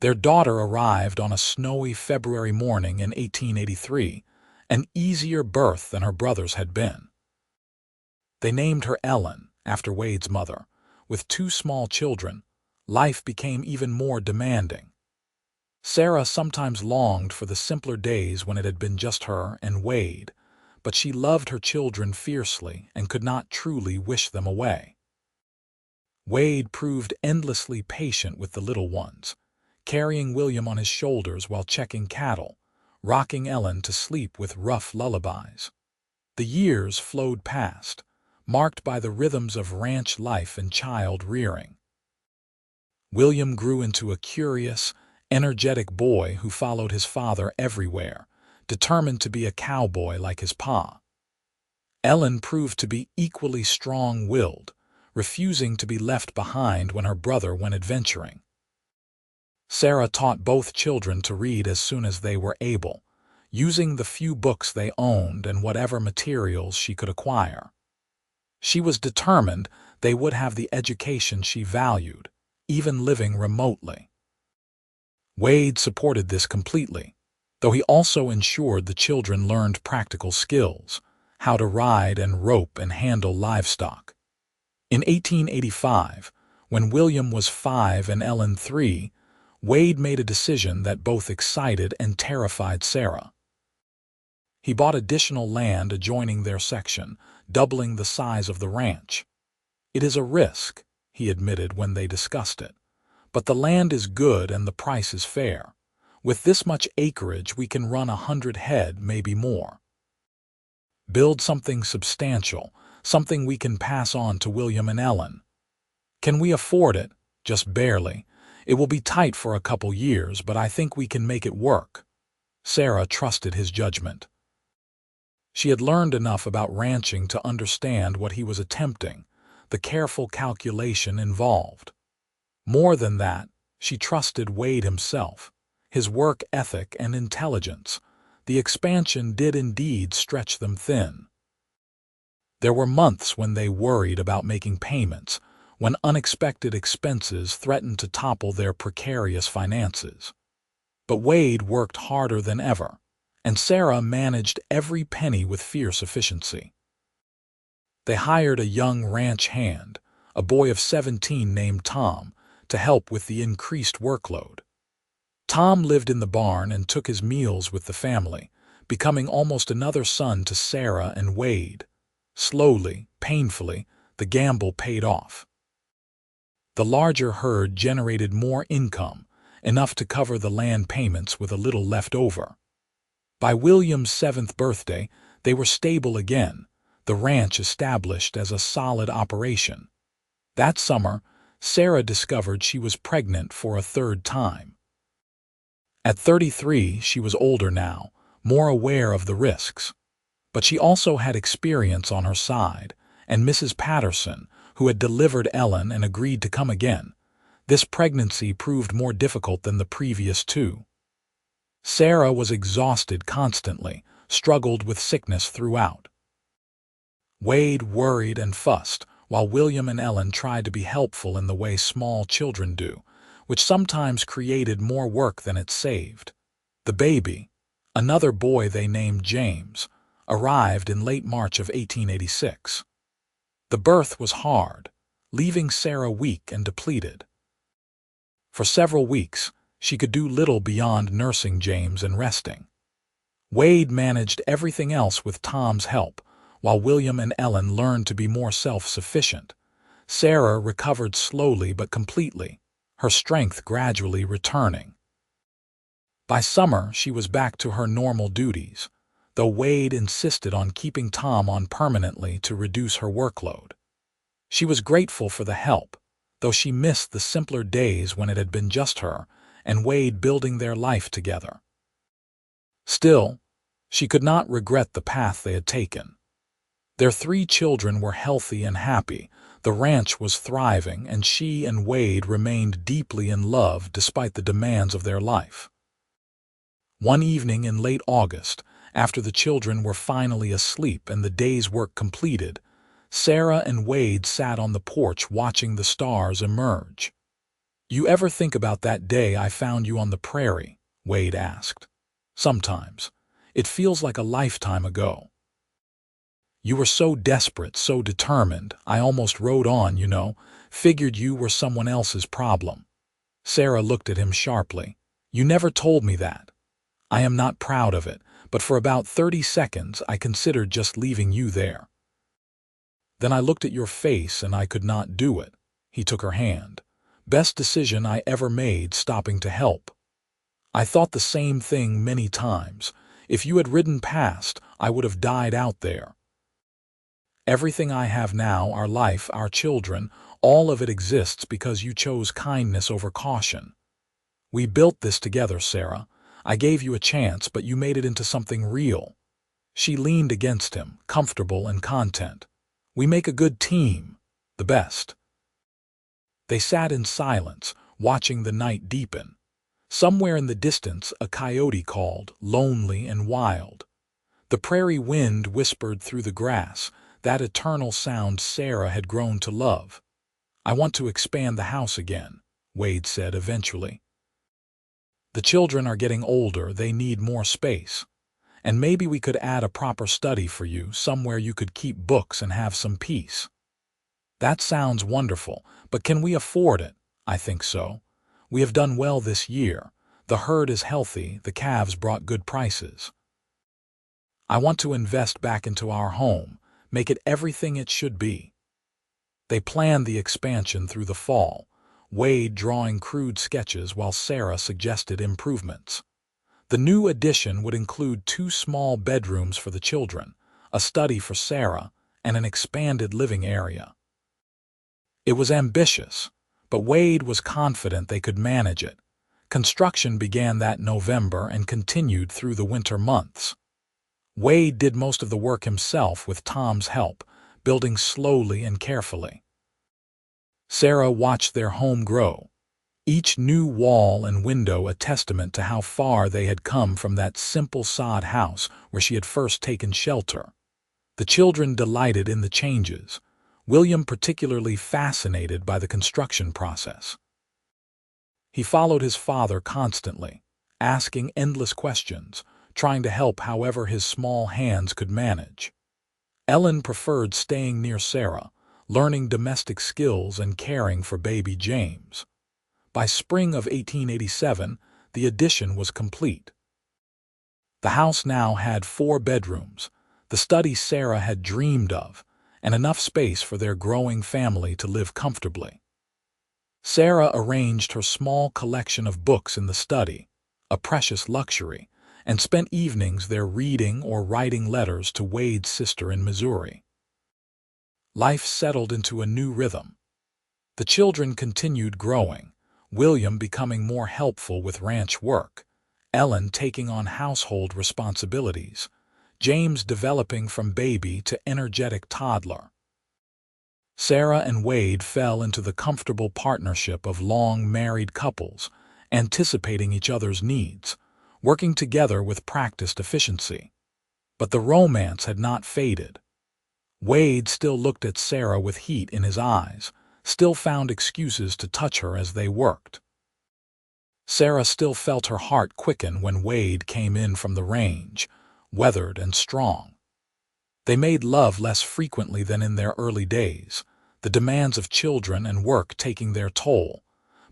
Their daughter arrived on a snowy February morning in 1883, an easier birth than her brother's had been. They named her Ellen, after Wade's mother. With two small children, life became even more demanding. Sarah sometimes longed for the simpler days when it had been just her and Wade, but she loved her children fiercely and could not truly wish them away. Wade proved endlessly patient with the little ones, carrying William on his shoulders while checking cattle, rocking Ellen to sleep with rough lullabies. The years flowed past, marked by the rhythms of ranch life and child rearing. William grew into a curious, energetic boy who followed his father everywhere, determined to be a cowboy like his pa. Ellen proved to be equally strong-willed, refusing to be left behind when her brother went adventuring. Sarah taught both children to read as soon as they were able, using the few books they owned and whatever materials she could acquire. She was determined they would have the education she valued, even living remotely. Wade supported this completely, though he also ensured the children learned practical skills, how to ride and rope and handle livestock. In 1885, when William was 5 and Ellen 3, Wade made a decision that both excited and terrified Sarah. He bought additional land adjoining their section, doubling the size of the ranch. "It is a risk," he admitted when they discussed it, "but the land is good and the price is fair. With this much acreage we can run 100 head, maybe more. Build something substantial, something we can pass on to William and Ellen." "Can we afford it?" "Just barely. It will be tight for a couple years, but I think we can make it work." Sarah trusted his judgment. She had learned enough about ranching to understand what he was attempting, the careful calculation involved. More than that, she trusted Wade himself, his work ethic and intelligence. The expansion did indeed stretch them thin. There were months when they worried about making payments, when unexpected expenses threatened to topple their precarious finances. But Wade worked harder than ever, and Sarah managed every penny with fierce efficiency. They hired a young ranch hand, a boy of 17 named Tom, to help with the increased workload. Tom lived in the barn and took his meals with the family, becoming almost another son to Sarah and Wade. Slowly, painfully, the gamble paid off. The larger herd generated more income, enough to cover the land payments with a little left over. By William's 7th birthday, they were stable again, the ranch established as a solid operation. That summer, Sarah discovered she was pregnant for a third time. At 33, she was older now, more aware of the risks. But she also had experience on her side, and Mrs. Patterson, who had delivered Ellen and agreed to come again. This pregnancy proved more difficult than the previous two. Sarah was exhausted constantly, struggled with sickness throughout. Wade worried and fussed, while William and Ellen tried to be helpful in the way small children do, which sometimes created more work than it saved. The baby, another boy they named James, arrived in late March of 1886. The birth was hard, leaving Sarah weak and depleted. For several weeks, she could do little beyond nursing James and resting. Wade managed everything else with Tom's help, while William and Ellen learned to be more self-sufficient. Sarah recovered slowly but completely, her strength gradually returning. By summer, she was back to her normal duties, though Wade insisted on keeping Tom on permanently to reduce her workload. She was grateful for the help, though she missed the simpler days when it had been just her and Wade building their life together. Still, she could not regret the path they had taken. Their 3 children were healthy and happy, the ranch was thriving, and she and Wade remained deeply in love despite the demands of their life. One evening in late August, after the children were finally asleep and the day's work completed, Sarah and Wade sat on the porch watching the stars emerge. "You ever think about that day I found you on the prairie?" Wade asked. "Sometimes. It feels like a lifetime ago. You were so desperate, so determined, I almost rode on, figured you were someone else's problem." Sarah looked at him sharply. "You never told me that. I am not proud of it, but for about 30 seconds I considered just leaving you there. Then I looked at your face and I could not do it." He took her hand. "Best decision I ever made, stopping to help. I thought the same thing many times. If you had ridden past, I would have died out there. Everything I have now, our life, our children, all of it exists because you chose kindness over caution. We built this together, Sarah. I gave you a chance, but you made it into something real." She leaned against him, comfortable and content. "We make a good team. The best." They sat in silence, watching the night deepen. Somewhere in the distance, a coyote called, lonely and wild. The prairie wind whispered through the grass, that eternal sound Sarah had grown to love. "I want to expand the house again," Wade said eventually. "The children are getting older, they need more space. And maybe we could add a proper study for you, somewhere you could keep books and have some peace." "That sounds wonderful, but can we afford it?" "I think so. We have done well this year. The herd is healthy, the calves brought good prices. I want to invest back into our home, make it everything it should be." They planned the expansion through the fall, Wade drawing crude sketches while Sarah suggested improvements. The new addition would include 2 small bedrooms for the children, a study for Sarah, and an expanded living area. It was ambitious, but Wade was confident they could manage it. Construction began that November and continued through the winter months. Wade did most of the work himself with Tom's help, building slowly and carefully. Sarah watched their home grow, each new wall and window a testament to how far they had come from that simple sod house where she had first taken shelter. The children delighted in the changes, William particularly fascinated by the construction process. He followed his father constantly, asking endless questions, trying to help however his small hands could manage. Ellen preferred staying near Sarah, learning domestic skills and caring for baby James. By spring of 1887, the addition was complete. The house now had 4 bedrooms, the study Sarah had dreamed of, and enough space for their growing family to live comfortably. Sarah arranged her small collection of books in the study, a precious luxury, and spent evenings there reading or writing letters to Wade's sister in Missouri. Life settled into a new rhythm. The children continued growing, William becoming more helpful with ranch work, Ellen taking on household responsibilities, James developing from baby to energetic toddler. Sarah and Wade fell into the comfortable partnership of long married couples, anticipating each other's needs, working together with practiced efficiency. But the romance had not faded. Wade still looked at Sarah with heat in his eyes, still found excuses to touch her as they worked. Sarah still felt her heart quicken when Wade came in from the range, weathered and strong. They made love less frequently than in their early days, the demands of children and work taking their toll,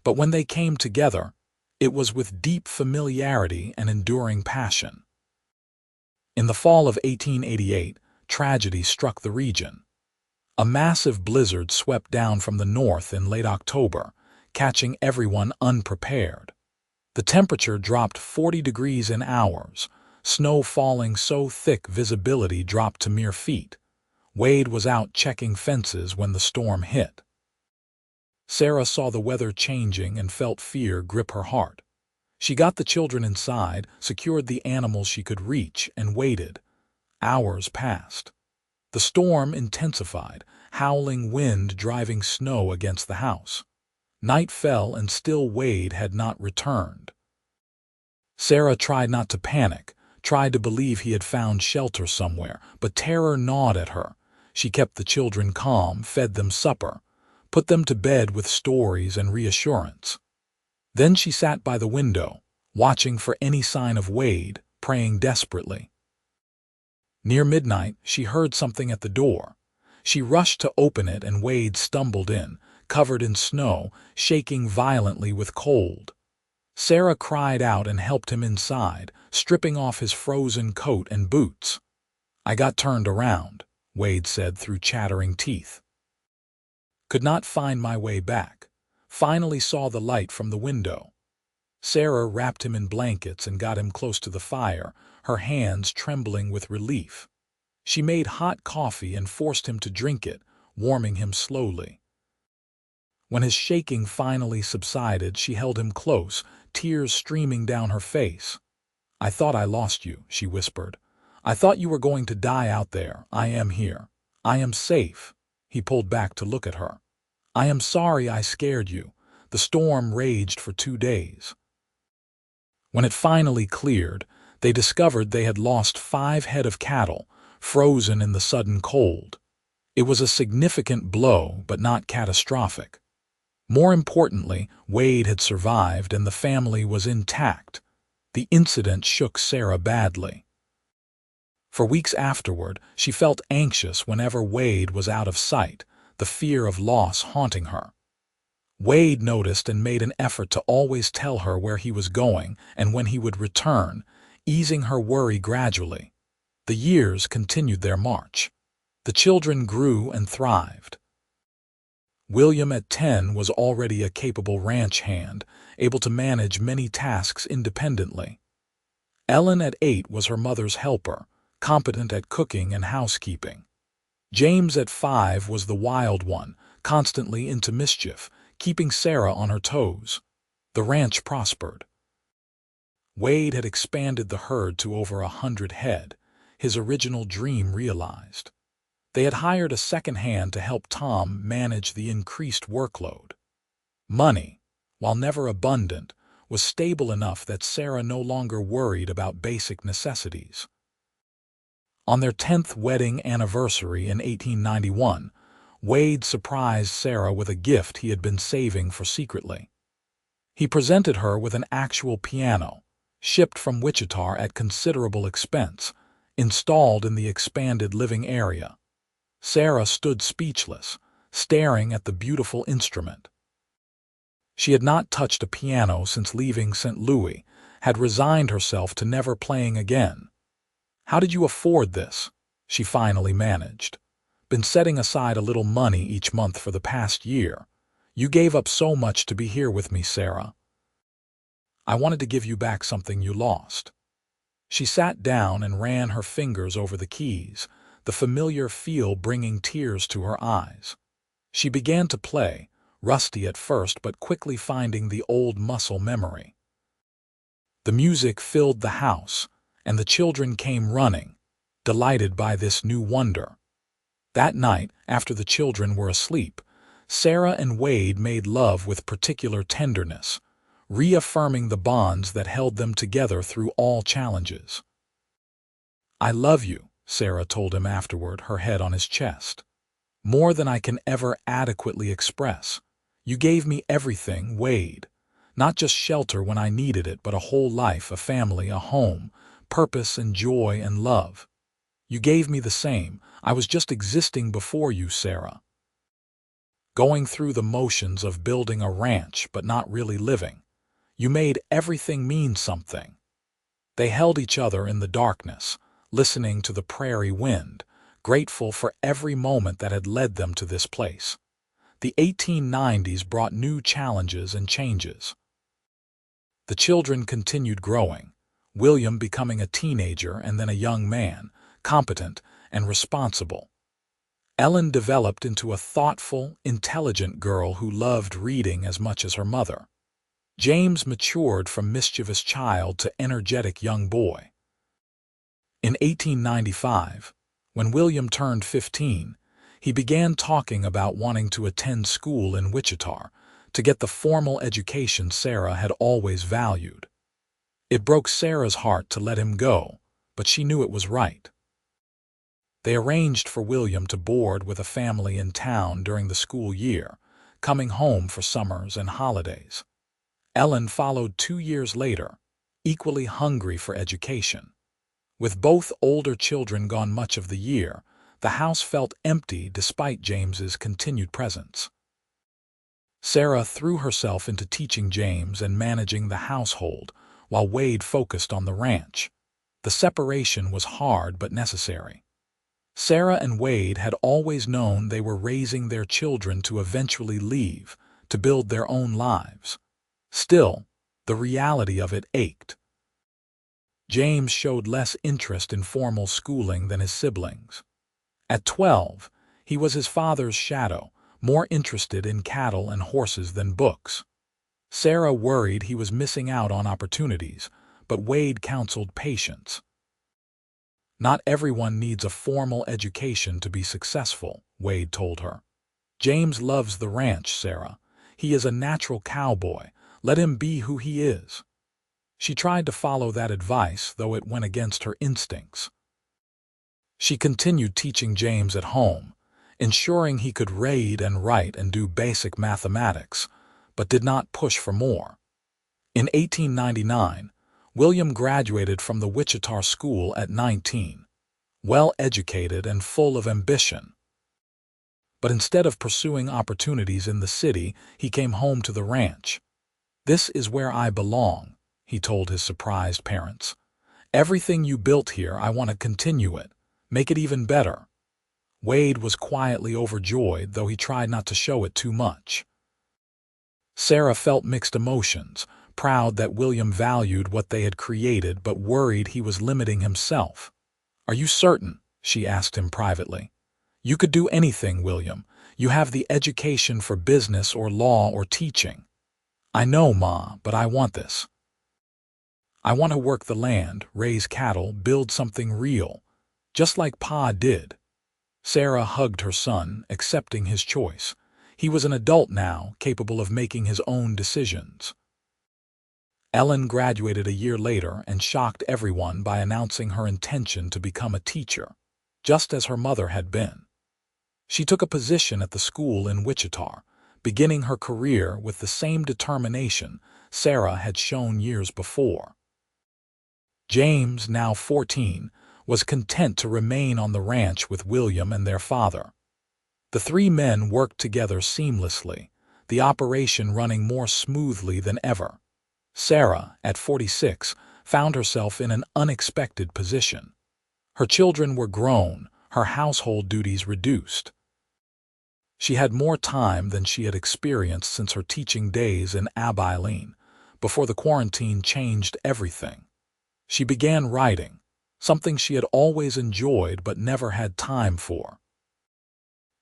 but when they came together, it was with deep familiarity and enduring passion. In the fall of 1888, tragedy struck the region. A massive blizzard swept down from the north in late October, catching everyone unprepared. The temperature dropped 40 degrees in hours, snow falling so thick visibility dropped to mere feet. Wade was out checking fences when the storm hit. Sarah saw the weather changing and felt fear grip her heart. She got the children inside, secured the animals she could reach, and waited. Hours passed. The storm intensified, howling wind driving snow against the house. Night fell and still Wade had not returned. Sarah tried not to panic, tried to believe he had found shelter somewhere, but terror gnawed at her. She kept the children calm, fed them supper, put them to bed with stories and reassurance. Then she sat by the window, watching for any sign of Wade, praying desperately. Near midnight, she heard something at the door. She rushed to open it and Wade stumbled in, covered in snow, shaking violently with cold. Sarah cried out and helped him inside, stripping off his frozen coat and boots. "I got turned around," Wade said through chattering teeth. "Could not find my way back. Finally saw the light from the window." Sarah wrapped him in blankets and got him close to the fire, her hands trembling with relief. She made hot coffee and forced him to drink it, warming him slowly. When his shaking finally subsided, she held him close, tears streaming down her face. "I thought I lost you," she whispered. "I thought you were going to die out there. I am here. I am safe." He pulled back to look at her. "I am sorry I scared you." The storm raged for 2 days. When it finally cleared, they discovered they had lost 5 head of cattle, frozen in the sudden cold. It was a significant blow, but not catastrophic. More importantly, Wade had survived and the family was intact. The incident shook Sarah badly. For weeks afterward, she felt anxious whenever Wade was out of sight, the fear of loss haunting her. Wade noticed and made an effort to always tell her where he was going and when he would return, easing her worry gradually. The years continued their march. The children grew and thrived. William at 10 was already a capable ranch hand, able to manage many tasks independently. Ellen at 8 was her mother's helper, competent at cooking and housekeeping. James at 5 was the wild one, constantly into mischief, keeping Sarah on her toes. The ranch prospered. Wade had expanded the herd to over 100 head, his original dream realized. They had hired a second hand to help Tom manage the increased workload. Money, while never abundant, was stable enough that Sarah no longer worried about basic necessities. On their 10th wedding anniversary in 1891, Wade surprised Sarah with a gift he had been saving for secretly. He presented her with an actual piano, shipped from Wichita at considerable expense, installed in the expanded living area. Sarah stood speechless, staring at the beautiful instrument. She had not touched a piano since leaving St. Louis, had resigned herself to never playing again. "How did you afford this?" she finally managed. "Been setting aside a little money each month for the past year. You gave up so much to be here with me, Sarah." "I wanted to give you back something you lost." She sat down and ran her fingers over the keys, the familiar feel bringing tears to her eyes. She began to play, rusty at first but quickly finding the old muscle memory. The music filled the house, and the children came running, delighted by this new wonder. That night, after the children were asleep, Sarah and Wade made love with particular tenderness, reaffirming the bonds that held them together through all challenges. "I love you," Sarah told him afterward, her head on his chest. "More than I can ever adequately express. You gave me everything, Wade. Not just shelter when I needed it, but a whole life, a family, a home, purpose and joy and love. You gave me the same. I was just existing before you, Sarah. Going through the motions of building a ranch, but not really living. You made everything mean something." They held each other in the darkness, listening to the prairie wind, grateful for every moment that had led them to this place. The 1890s brought new challenges and changes. The children continued growing, William becoming a teenager and then a young man, competent and responsible. Ellen developed into a thoughtful, intelligent girl who loved reading as much as her mother. James matured from mischievous child to energetic young boy. In 1895, when William turned 15, he began talking about wanting to attend school in Wichita to get the formal education Sarah had always valued. It broke Sarah's heart to let him go, but she knew it was right. They arranged for William to board with a family in town during the school year, coming home for summers and holidays. Ellen followed 2 years later, equally hungry for education. With both older children gone much of the year, the house felt empty despite James's continued presence. Sarah threw herself into teaching James and managing the household, while Wade focused on the ranch. The separation was hard but necessary. Sarah and Wade had always known they were raising their children to eventually leave, to build their own lives. Still, the reality of it ached. James showed less interest in formal schooling than his siblings. At 12, he was his father's shadow, more interested in cattle and horses than books. Sarah worried he was missing out on opportunities, but Wade counseled patience. "Not everyone needs a formal education to be successful," Wade told her. "James loves the ranch, Sarah. He is a natural cowboy. Let him be who he is." She tried to follow that advice, though it went against her instincts. She continued teaching James at home, ensuring he could read and write and do basic mathematics, but did not push for more. In 1899, William graduated from the Wichita School at 19, well-educated and full of ambition. But instead of pursuing opportunities in the city, he came home to the ranch. "This is where I belong," he told his surprised parents. "Everything you built here, I want to continue it, make it even better." Wade was quietly overjoyed, though he tried not to show it too much. Sarah felt mixed emotions, proud that William valued what they had created but worried he was limiting himself. "Are you certain?" she asked him privately. "You could do anything, William. You have the education for business or law or teaching." "I know, Ma, but I want this. I want to work the land, raise cattle, build something real, just like Pa did." Sarah hugged her son, accepting his choice. He was an adult now, capable of making his own decisions. Ellen graduated a year later and shocked everyone by announcing her intention to become a teacher, just as her mother had been. She took a position at the school in Wichita, beginning her career with the same determination Sarah had shown years before. James, now 14, was content to remain on the ranch with William and their father. The three men worked together seamlessly, the operation running more smoothly than ever. Sarah, at 46, found herself in an unexpected position. Her children were grown, her household duties reduced. She had more time than she had experienced since her teaching days in Abilene, before the quarantine changed everything. She began writing, something she had always enjoyed but never had time for.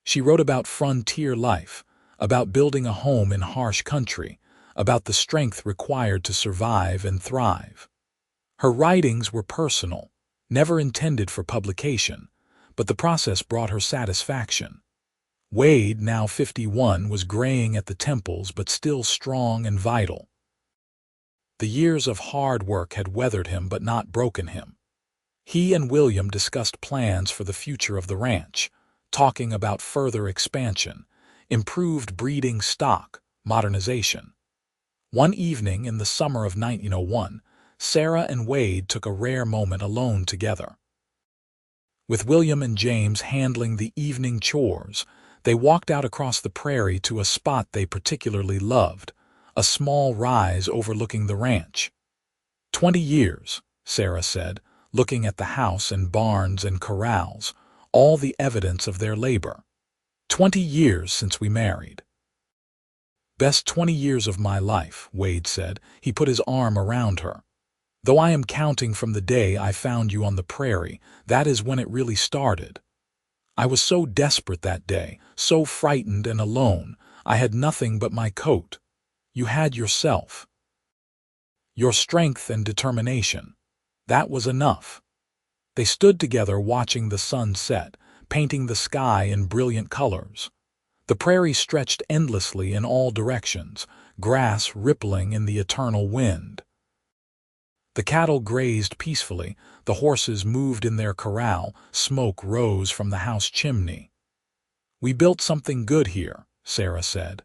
She wrote about frontier life, about building a home in harsh country, about the strength required to survive and thrive. Her writings were personal, never intended for publication, but the process brought her satisfaction. Wade, now 51, was graying at the temples but still strong and vital. The years of hard work had weathered him but not broken him. He and William discussed plans for the future of the ranch, talking about further expansion, improved breeding stock, modernization. One evening in the summer of 1901, Sarah and Wade took a rare moment alone together. With William and James handling the evening chores, they walked out across the prairie to a spot they particularly loved, a small rise overlooking the ranch. 20 years, Sarah said, looking at the house and barns and corrals, all the evidence of their labor. 20 years since we married. Best 20 years of my life, Wade said. He put his arm around her. Though I am counting from the day I found you on the prairie, that is when it really started. I was so desperate that day, so frightened and alone, I had nothing but my coat. You had yourself. Your strength and determination. That was enough. They stood together watching the sun set, painting the sky in brilliant colors. The prairie stretched endlessly in all directions, grass rippling in the eternal wind. The cattle grazed peacefully, the horses moved in their corral, smoke rose from the house chimney. "We built something good here," Sarah said.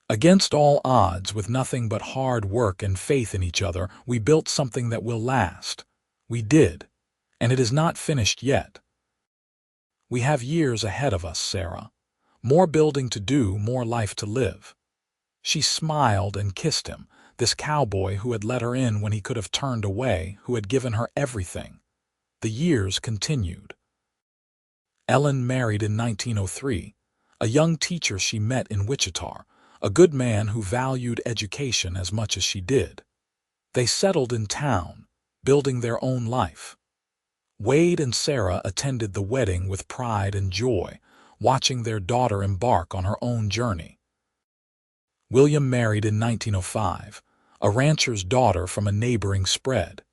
"Against all odds, with nothing but hard work and faith in each other, we built something that will last. We did. And it is not finished yet. We have years ahead of us, Sarah. More building to do, more life to live." She smiled and kissed him, this cowboy who had let her in when he could have turned away, who had given her everything. The years continued. Ellen married in 1903, a young teacher she met in Wichita, a good man who valued education as much as she did. They settled in town, building their own life. Wade and Sarah attended the wedding with pride and joy, watching their daughter embark on her own journey. William married in 1905, a rancher's daughter from a neighboring spread.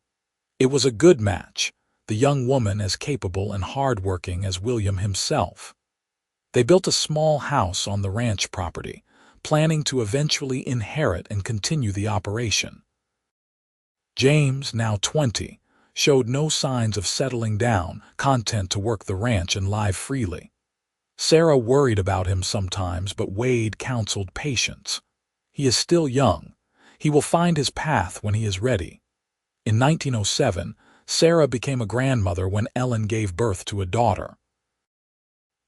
It was a good match, the young woman as capable and hardworking as William himself. They built a small house on the ranch property, planning to eventually inherit and continue the operation. James, now 20, showed no signs of settling down, content to work the ranch and live freely. Sarah worried about him sometimes, but Wade counseled patience. "He is still young. He will find his path when he is ready." In 1907, Sarah became a grandmother when Ellen gave birth to a daughter.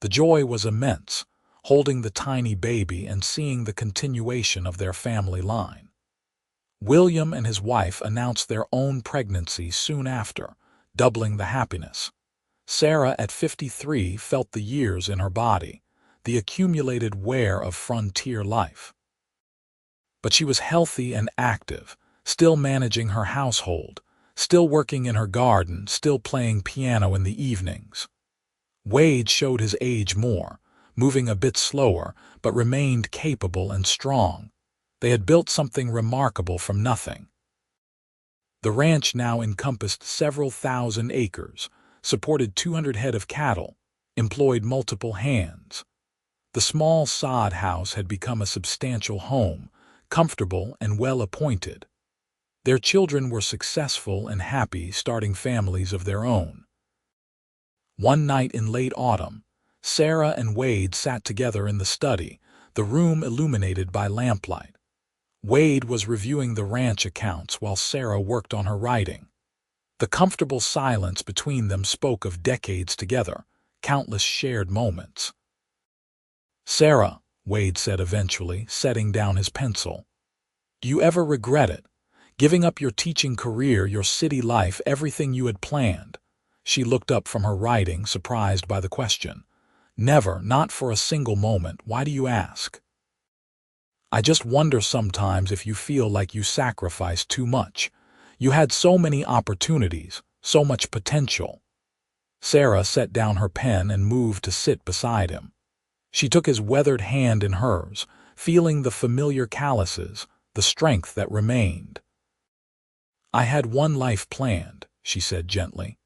The joy was immense, holding the tiny baby and seeing the continuation of their family line. William and his wife announced their own pregnancy soon after, doubling the happiness. Sarah, at 53, felt the years in her body, the accumulated wear of frontier life. But she was healthy and active, still managing her household, still working in her garden, still playing piano in the evenings. Wade showed his age more, moving a bit slower, but remained capable and strong. They had built something remarkable from nothing. The ranch now encompassed several thousand acres, supported 200 head of cattle, employed multiple hands. The small sod house had become a substantial home, comfortable and well-appointed. Their children were successful and happy, starting families of their own. One night in late autumn, Sarah and Wade sat together in the study, the room illuminated by lamplight. Wade was reviewing the ranch accounts while Sarah worked on her writing. The comfortable silence between them spoke of decades together, countless shared moments. "Sarah," Wade said eventually, setting down his pencil, "do you ever regret it? Giving up your teaching career, your city life, everything you had planned?" She looked up from her writing, surprised by the question. "Never, not for a single moment. Why do you ask?" "I just wonder sometimes if you feel like you sacrificed too much. You had so many opportunities, so much potential." Sarah set down her pen and moved to sit beside him. She took his weathered hand in hers, feeling the familiar calluses, the strength that remained. "I had one life planned," she said gently.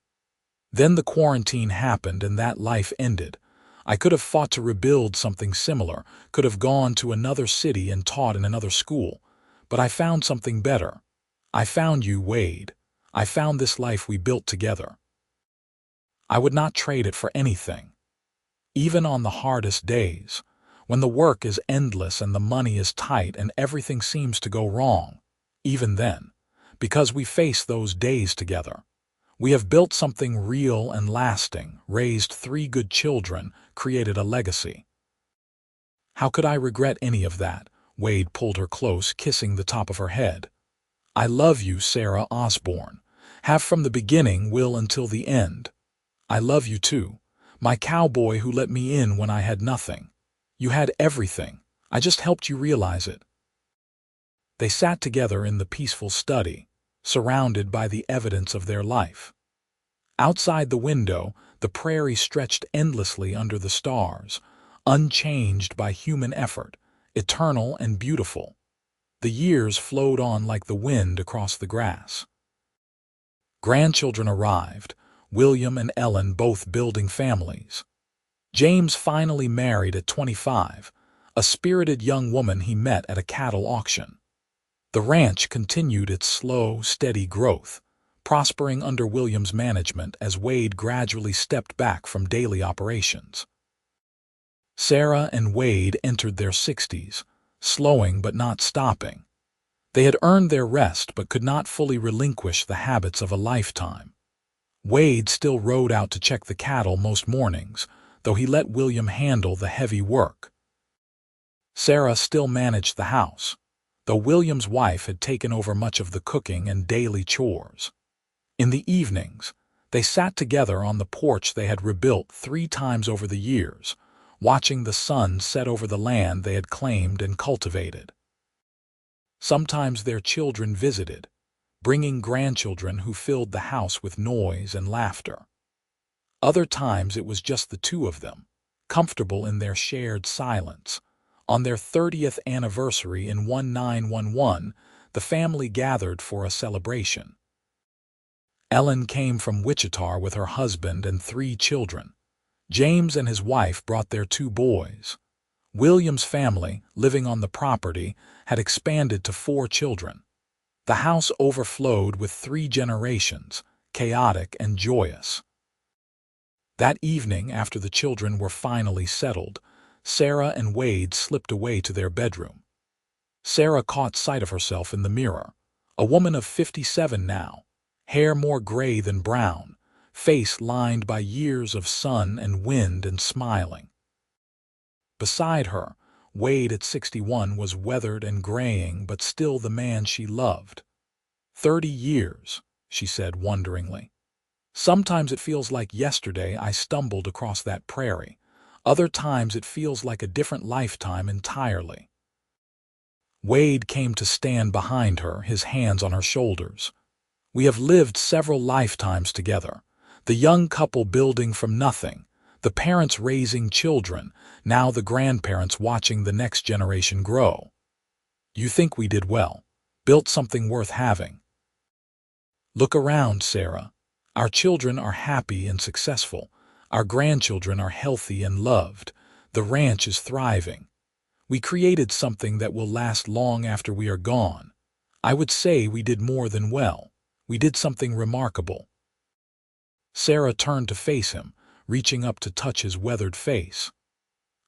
"Then the quarantine happened and that life ended. I could have fought to rebuild something similar, could have gone to another city and taught in another school. But I found something better. I found you, Wade. I found this life we built together. I would not trade it for anything. Even on the hardest days, when the work is endless and the money is tight and everything seems to go wrong, even then, because we face those days together. We have built something real and lasting, raised 3 good children, created a legacy." "How could I regret any of that?" Wade pulled her close, kissing the top of her head. "I love you, Sarah Osborne. Have from the beginning, will until the end. I love you too, my cowboy who let me in when I had nothing. You had everything. I just helped you realize it." They sat together in the peaceful study, surrounded by the evidence of their life. Outside the window, the prairie stretched endlessly under the stars, unchanged by human effort, eternal and beautiful. The years flowed on like the wind across the grass. Grandchildren arrived, William and Ellen both building families. James finally married at 25, a spirited young woman he met at a cattle auction. The ranch continued its slow, steady growth. prospering under William's management as Wade gradually stepped back from daily operations. Sarah and Wade entered their 60s, slowing but not stopping. They had earned their rest but could not fully relinquish the habits of a lifetime. Wade still rode out to check the cattle most mornings, though he let William handle the heavy work. Sarah still managed the house, though William's wife had taken over much of the cooking and daily chores. In the evenings, they sat together on the porch they had rebuilt 3 times over the years, watching the sun set over the land they had claimed and cultivated. Sometimes their children visited, bringing grandchildren who filled the house with noise and laughter. Other times it was just the two of them, comfortable in their shared silence. On their 30th anniversary in 1911, the family gathered for a celebration. Ellen came from Wichita with her husband and 3 children. James and his wife brought their 2 boys. William's family, living on the property, had expanded to 4 children. The house overflowed with 3 generations, chaotic and joyous. That evening, after the children were finally settled, Sarah and Wade slipped away to their bedroom. Sarah caught sight of herself in the mirror, a woman of 57 now, hair more gray than brown, face lined by years of sun and wind and smiling. Beside her, Wade at 61 was weathered and graying but still the man she loved. 30 years, she said wonderingly. Sometimes it feels like yesterday I stumbled across that prairie. Other times it feels like a different lifetime entirely. Wade came to stand behind her, his hands on her shoulders. We have lived several lifetimes together. The young couple building from nothing, the parents raising children, now the grandparents watching the next generation grow. You think we did well, built something worth having. Look around, Sarah. Our children are happy and successful. Our grandchildren are healthy and loved. The ranch is thriving. We created something that will last long after we are gone. I would say we did more than well. We did something remarkable. Sarah turned to face him, reaching up to touch his weathered face.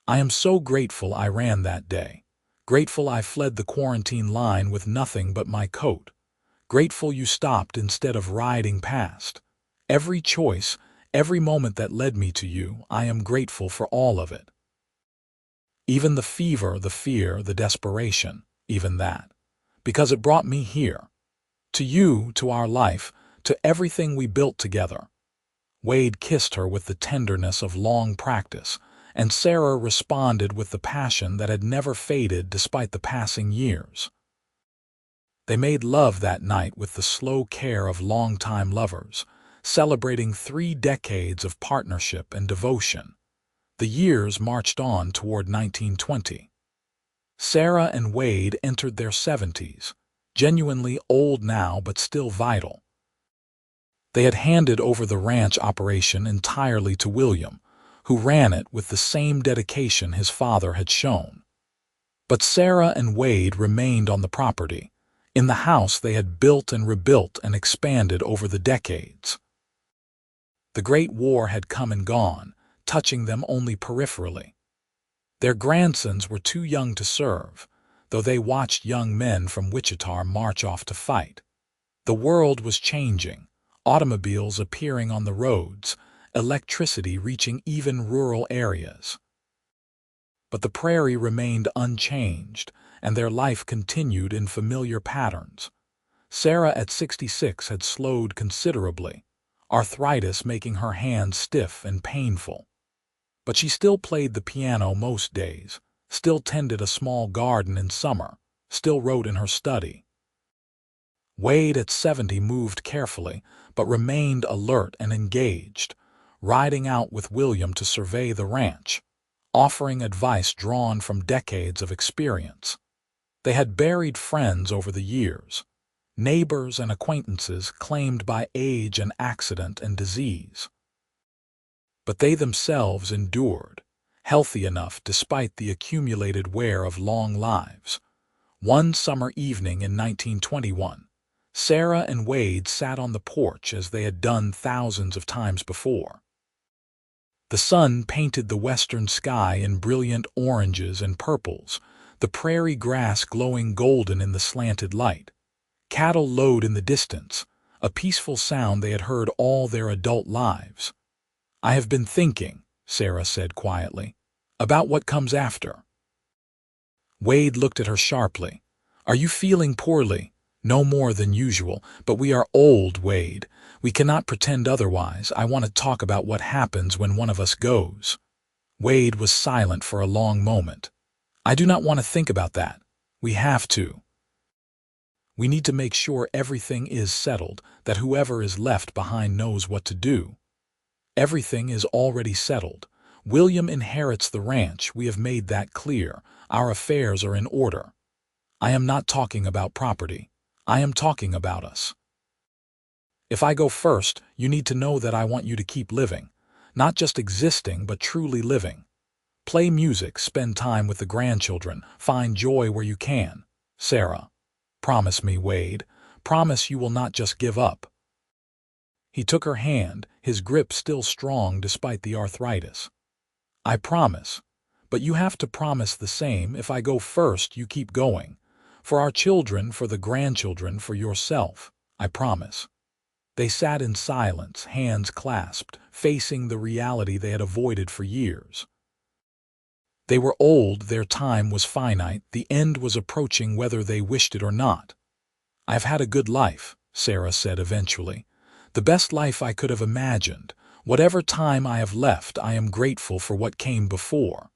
I am so grateful I ran that day. Grateful I fled the quarantine line with nothing but my coat. Grateful you stopped instead of riding past. Every choice, every moment that led me to you, I am grateful for all of it. Even the fever, the fear, the desperation, even that. Because it brought me here. To you, to our life, to everything we built together. Wade kissed her with the tenderness of long practice, and Sarah responded with the passion that had never faded despite the passing years. They made love that night with the slow care of longtime lovers, celebrating 3 decades of partnership and devotion. The years marched on toward 1920. Sarah and Wade entered their 70s, genuinely old now but still vital. They had handed over the ranch operation entirely to William, who ran it with the same dedication his father had shown. But Sarah and Wade remained on the property, in the house they had built and rebuilt and expanded over the decades. The Great War had come and gone, touching them only peripherally. Their grandsons were too young to serve, though they watched young men from Wichita march off to fight. The world was changing, automobiles appearing on the roads, electricity reaching even rural areas. But the prairie remained unchanged, and their life continued in familiar patterns. Sarah at 66 had slowed considerably, arthritis making her hands stiff and painful. But she still played the piano most days, still tended a small garden in summer, still wrote in her study. Wade at 70 moved carefully, but remained alert and engaged, riding out with William to survey the ranch, offering advice drawn from decades of experience. They had buried friends over the years, neighbors and acquaintances claimed by age and accident and disease. But they themselves endured, healthy enough despite the accumulated wear of long lives. One summer evening in 1921, Sarah and Wade sat on the porch as they had done thousands of times before. The sun painted the western sky in brilliant oranges and purples, the prairie grass glowing golden in the slanted light. Cattle lowed in the distance, a peaceful sound they had heard all their adult lives. "I have been thinking," Sarah said quietly, "about what comes after." Wade looked at her sharply. "Are you feeling poorly?" "No more than usual, but we are old, Wade. We cannot pretend otherwise. I want to talk about what happens when one of us goes." Wade was silent for a long moment. "I do not want to think about that. We have to. We need to make sure everything is settled, that whoever is left behind knows what to do." "Everything is already settled. William inherits the ranch. We have made that clear. Our affairs are in order. I am not talking about property. I am talking about us. If I go first, you need to know that I want you to keep living. Not just existing, but truly living. Play music, spend time with the grandchildren, find joy where you can. Sarah. Promise me, Wade. Promise you will not just give up." He took her hand, his grip still strong despite the arthritis. "I promise. But you have to promise the same. If I go first, you keep going. For our children, for the grandchildren, for yourself. I promise." They sat in silence, hands clasped, facing the reality they had avoided for years. They were old, their time was finite, the end was approaching whether they wished it or not. "I've had a good life," Sarah said eventually. "The best life I could have imagined. Whatever time I have left, I am grateful for what came before."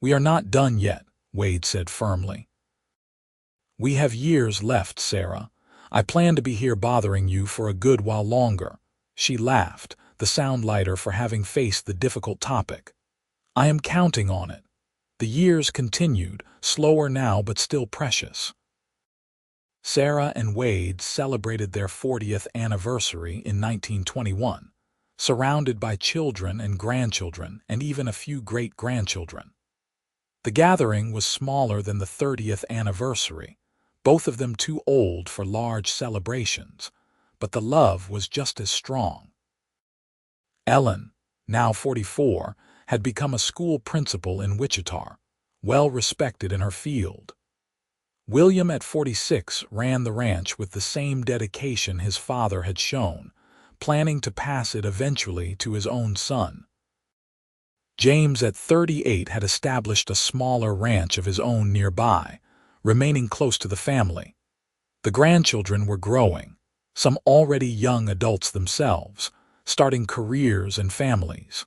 "We are not done yet," Wade said firmly. "We have years left, Sarah. I plan to be here bothering you for a good while longer." She laughed, the sound lighter for having faced the difficult topic. "I am counting on it." The years continued, slower now but still precious. Sarah and Wade celebrated their 40th anniversary in 1921, surrounded by children and grandchildren and even a few great-grandchildren. The gathering was smaller than the 30th anniversary, both of them too old for large celebrations, but the love was just as strong. Ellen, now 44, had become a school principal in Wichita, well respected in her field. William, at 46, ran the ranch with the same dedication his father had shown, planning to pass it eventually to his own son. James, at 38, had established a smaller ranch of his own nearby, remaining close to the family. The grandchildren were growing, some already young adults themselves, starting careers and families.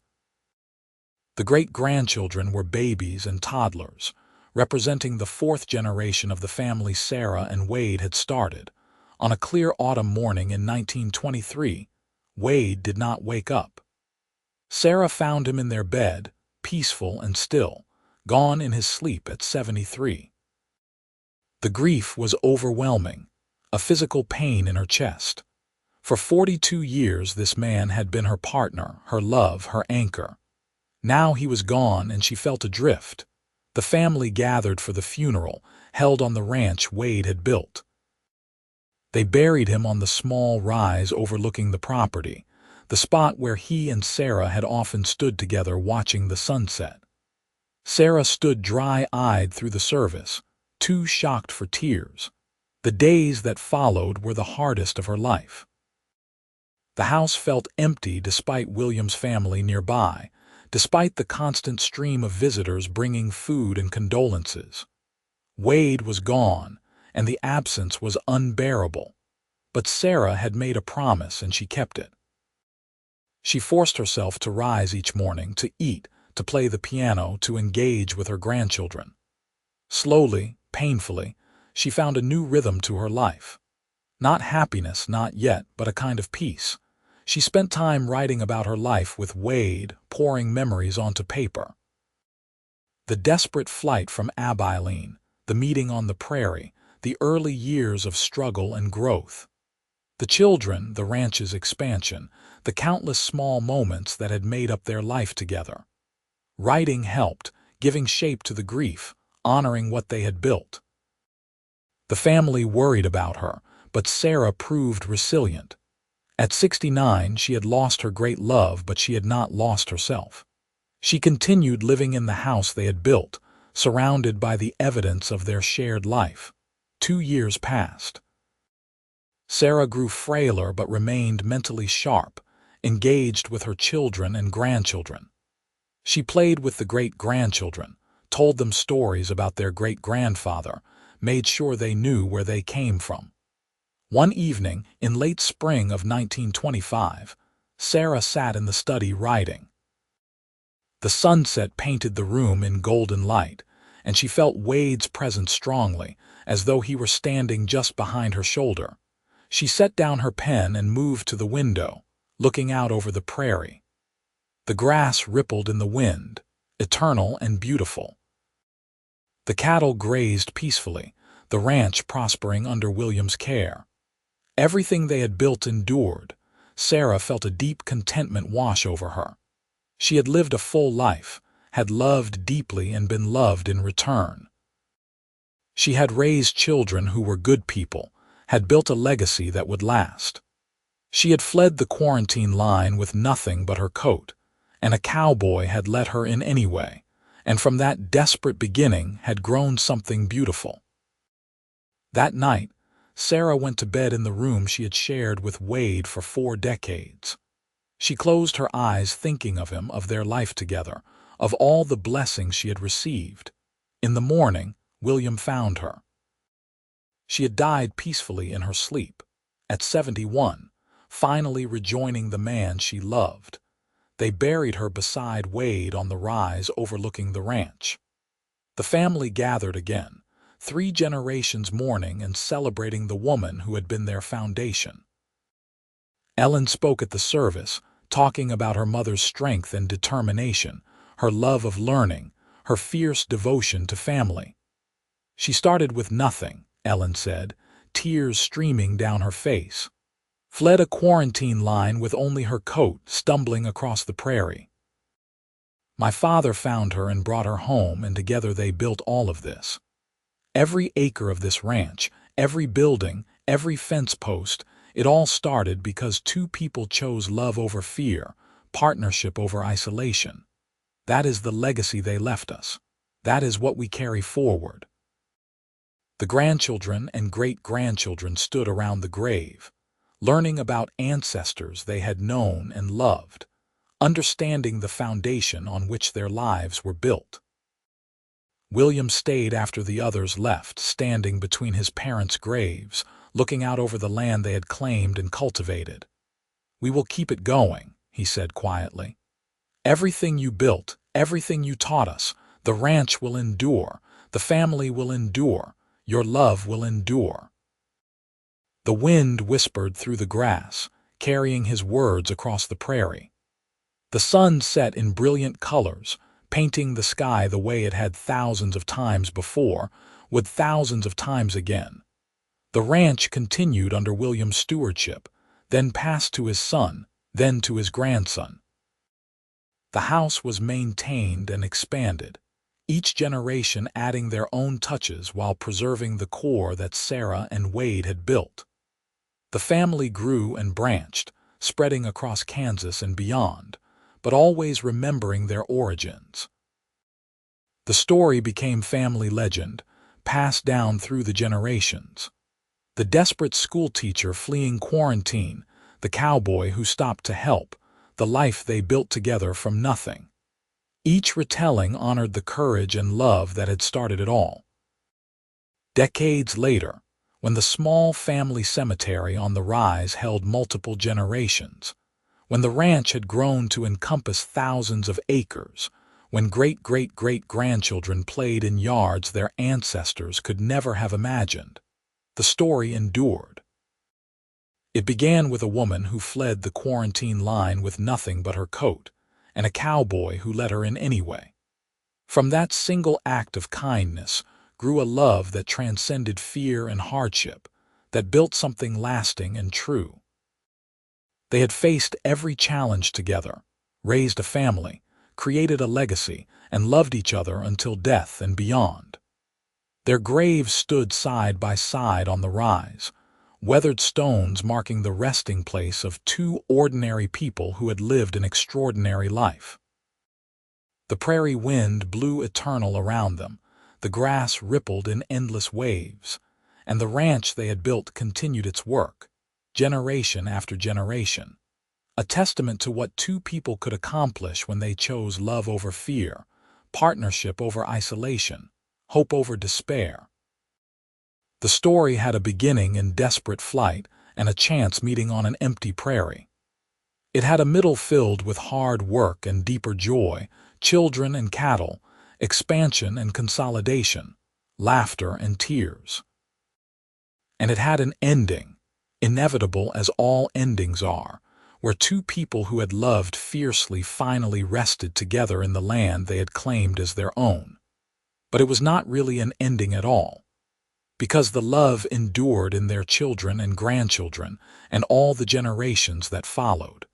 The great-grandchildren were babies and toddlers, representing the fourth generation of the family Sarah and Wade had started. On a clear autumn morning in 1923, Wade did not wake up. Sarah found him in their bed, peaceful and still, gone in his sleep at 73. The grief was overwhelming, a physical pain in her chest. For 42 years this man had been her partner, her love, her anchor. Now he was gone and she felt adrift. The family gathered for the funeral, held on the ranch Wade had built. They buried him on the small rise overlooking the property, the spot where he and Sarah had often stood together watching the sunset. Sarah stood dry-eyed through the service, too shocked for tears. The days that followed were the hardest of her life. The house felt empty despite William's family nearby, despite the constant stream of visitors bringing food and condolences. Wade was gone, and the absence was unbearable. But Sarah had made a promise and she kept it. She forced herself to rise each morning, to eat, to play the piano, to engage with her grandchildren. Slowly, painfully, she found a new rhythm to her life. Not happiness, not yet, but a kind of peace. She spent time writing about her life with Wade, pouring memories onto paper. The desperate flight from Abilene, the meeting on the prairie, the early years of struggle and growth. The children, the ranch's expansion, the countless small moments that had made up their life together. Writing helped, giving shape to the grief, honoring what they had built. The family worried about her, but Sarah proved resilient. At 69, she had lost her great love, but she had not lost herself. She continued living in the house they had built, surrounded by the evidence of their shared life. 2 years passed. Sarah grew frailer but remained mentally sharp, engaged with her children and grandchildren. She played with the great-grandchildren, told them stories about their great-grandfather, made sure they knew where they came from. One evening, in late spring of 1925, Sarah sat in the study writing. The sunset painted the room in golden light, and she felt Wade's presence strongly, as though he were standing just behind her shoulder. She set down her pen and moved to the window, looking out over the prairie. The grass rippled in the wind, eternal and beautiful. The cattle grazed peacefully, the ranch prospering under William's care. Everything they had built endured. Sarah felt a deep contentment wash over her. She had lived a full life, had loved deeply and been loved in return. She had raised children who were good people, had built a legacy that would last. She had fled the quarantine line with nothing but her coat, and a cowboy had let her in anyway, and from that desperate beginning had grown something beautiful. That night, Sarah went to bed in the room she had shared with Wade for 4 decades. She closed her eyes thinking of him, of their life together, of all the blessings she had received. In the morning, William found her. She had died peacefully in her sleep, at 71, finally rejoining the man she loved. They buried her beside Wade on the rise overlooking the ranch. The family gathered again, 3 generations mourning and celebrating the woman who had been their foundation. Ellen spoke at the service, talking about her mother's strength and determination, her love of learning, her fierce devotion to family. She started with nothing, Ellen said, tears streaming down her face. Fled a quarantine line with only her coat, stumbling across the prairie. My father found her and brought her home, and together they built all of this. Every acre of this ranch, every building, every fence post, it all started because 2 people chose love over fear, partnership over isolation. That is the legacy they left us. That is what we carry forward. The grandchildren and great-grandchildren stood around the grave, learning about ancestors they had known and loved, understanding the foundation on which their lives were built. William stayed after the others left, standing between his parents' graves, looking out over the land they had claimed and cultivated. "We will keep it going," he said quietly. "Everything you built, everything you taught us, the ranch will endure, the family will endure, your love will endure." The wind whispered through the grass, carrying his words across the prairie. The sun set in brilliant colors, painting the sky the way it had thousands of times before, would thousands of times again. The ranch continued under William's stewardship, then passed to his son, then to his grandson. The house was maintained and expanded, each generation adding their own touches while preserving the core that Sarah and Wade had built. The family grew and branched, spreading across Kansas and beyond, but always remembering their origins. The story became family legend, passed down through the generations. The desperate schoolteacher fleeing quarantine, the cowboy who stopped to help, the life they built together from nothing. Each retelling honored the courage and love that had started it all. Decades later, when the small family cemetery on the rise held multiple generations, when the ranch had grown to encompass thousands of acres, when great-great-great-grandchildren played in yards their ancestors could never have imagined, the story endured. It began with a woman who fled the quarantine line with nothing but her coat, and a cowboy who let her in anyway. From that single act of kindness grew a love that transcended fear and hardship, that built something lasting and true. They had faced every challenge together, raised a family, created a legacy, and loved each other until death and beyond. Their graves stood side by side on the rise, weathered stones marking the resting place of two ordinary people who had lived an extraordinary life. The prairie wind blew eternal around them, the grass rippled in endless waves, and the ranch they had built continued its work, generation after generation, a testament to what two people could accomplish when they chose love over fear, partnership over isolation, hope over despair. The story had a beginning in desperate flight and a chance meeting on an empty prairie. It had a middle filled with hard work and deeper joy, children and cattle, expansion and consolidation, laughter and tears. And it had an ending, inevitable as all endings are, where two people who had loved fiercely finally rested together in the land they had claimed as their own. But it was not really an ending at all, because the love endured in their children and grandchildren and all the generations that followed.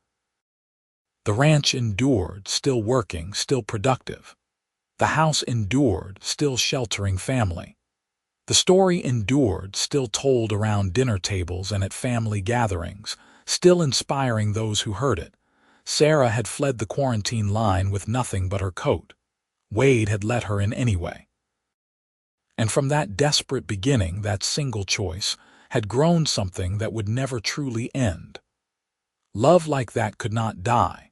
The ranch endured, still working, still productive. The house endured, still sheltering family. The story endured, still told around dinner tables and at family gatherings, still inspiring those who heard it. Sarah had fled the quarantine line with nothing but her coat. Wade had let her in anyway. And from that desperate beginning, that single choice, had grown something that would never truly end. Love like that could not die.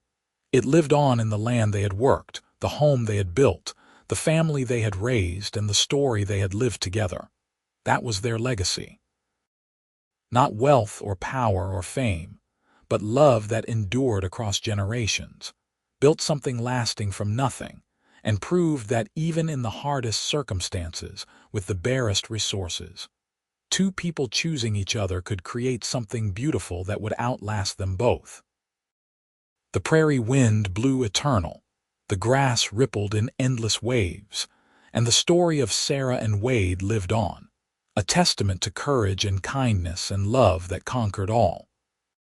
It lived on in the land they had worked, the home they had built, the family they had raised, and the story they had lived together. That was their legacy. Not wealth or power or fame, but love that endured across generations, built something lasting from nothing, and proved that even in the hardest circumstances, with the barest resources, two people choosing each other could create something beautiful that would outlast them both. The prairie wind blew eternal, the grass rippled in endless waves, and the story of Sarah and Wade lived on, a testament to courage and kindness and love that conquered all.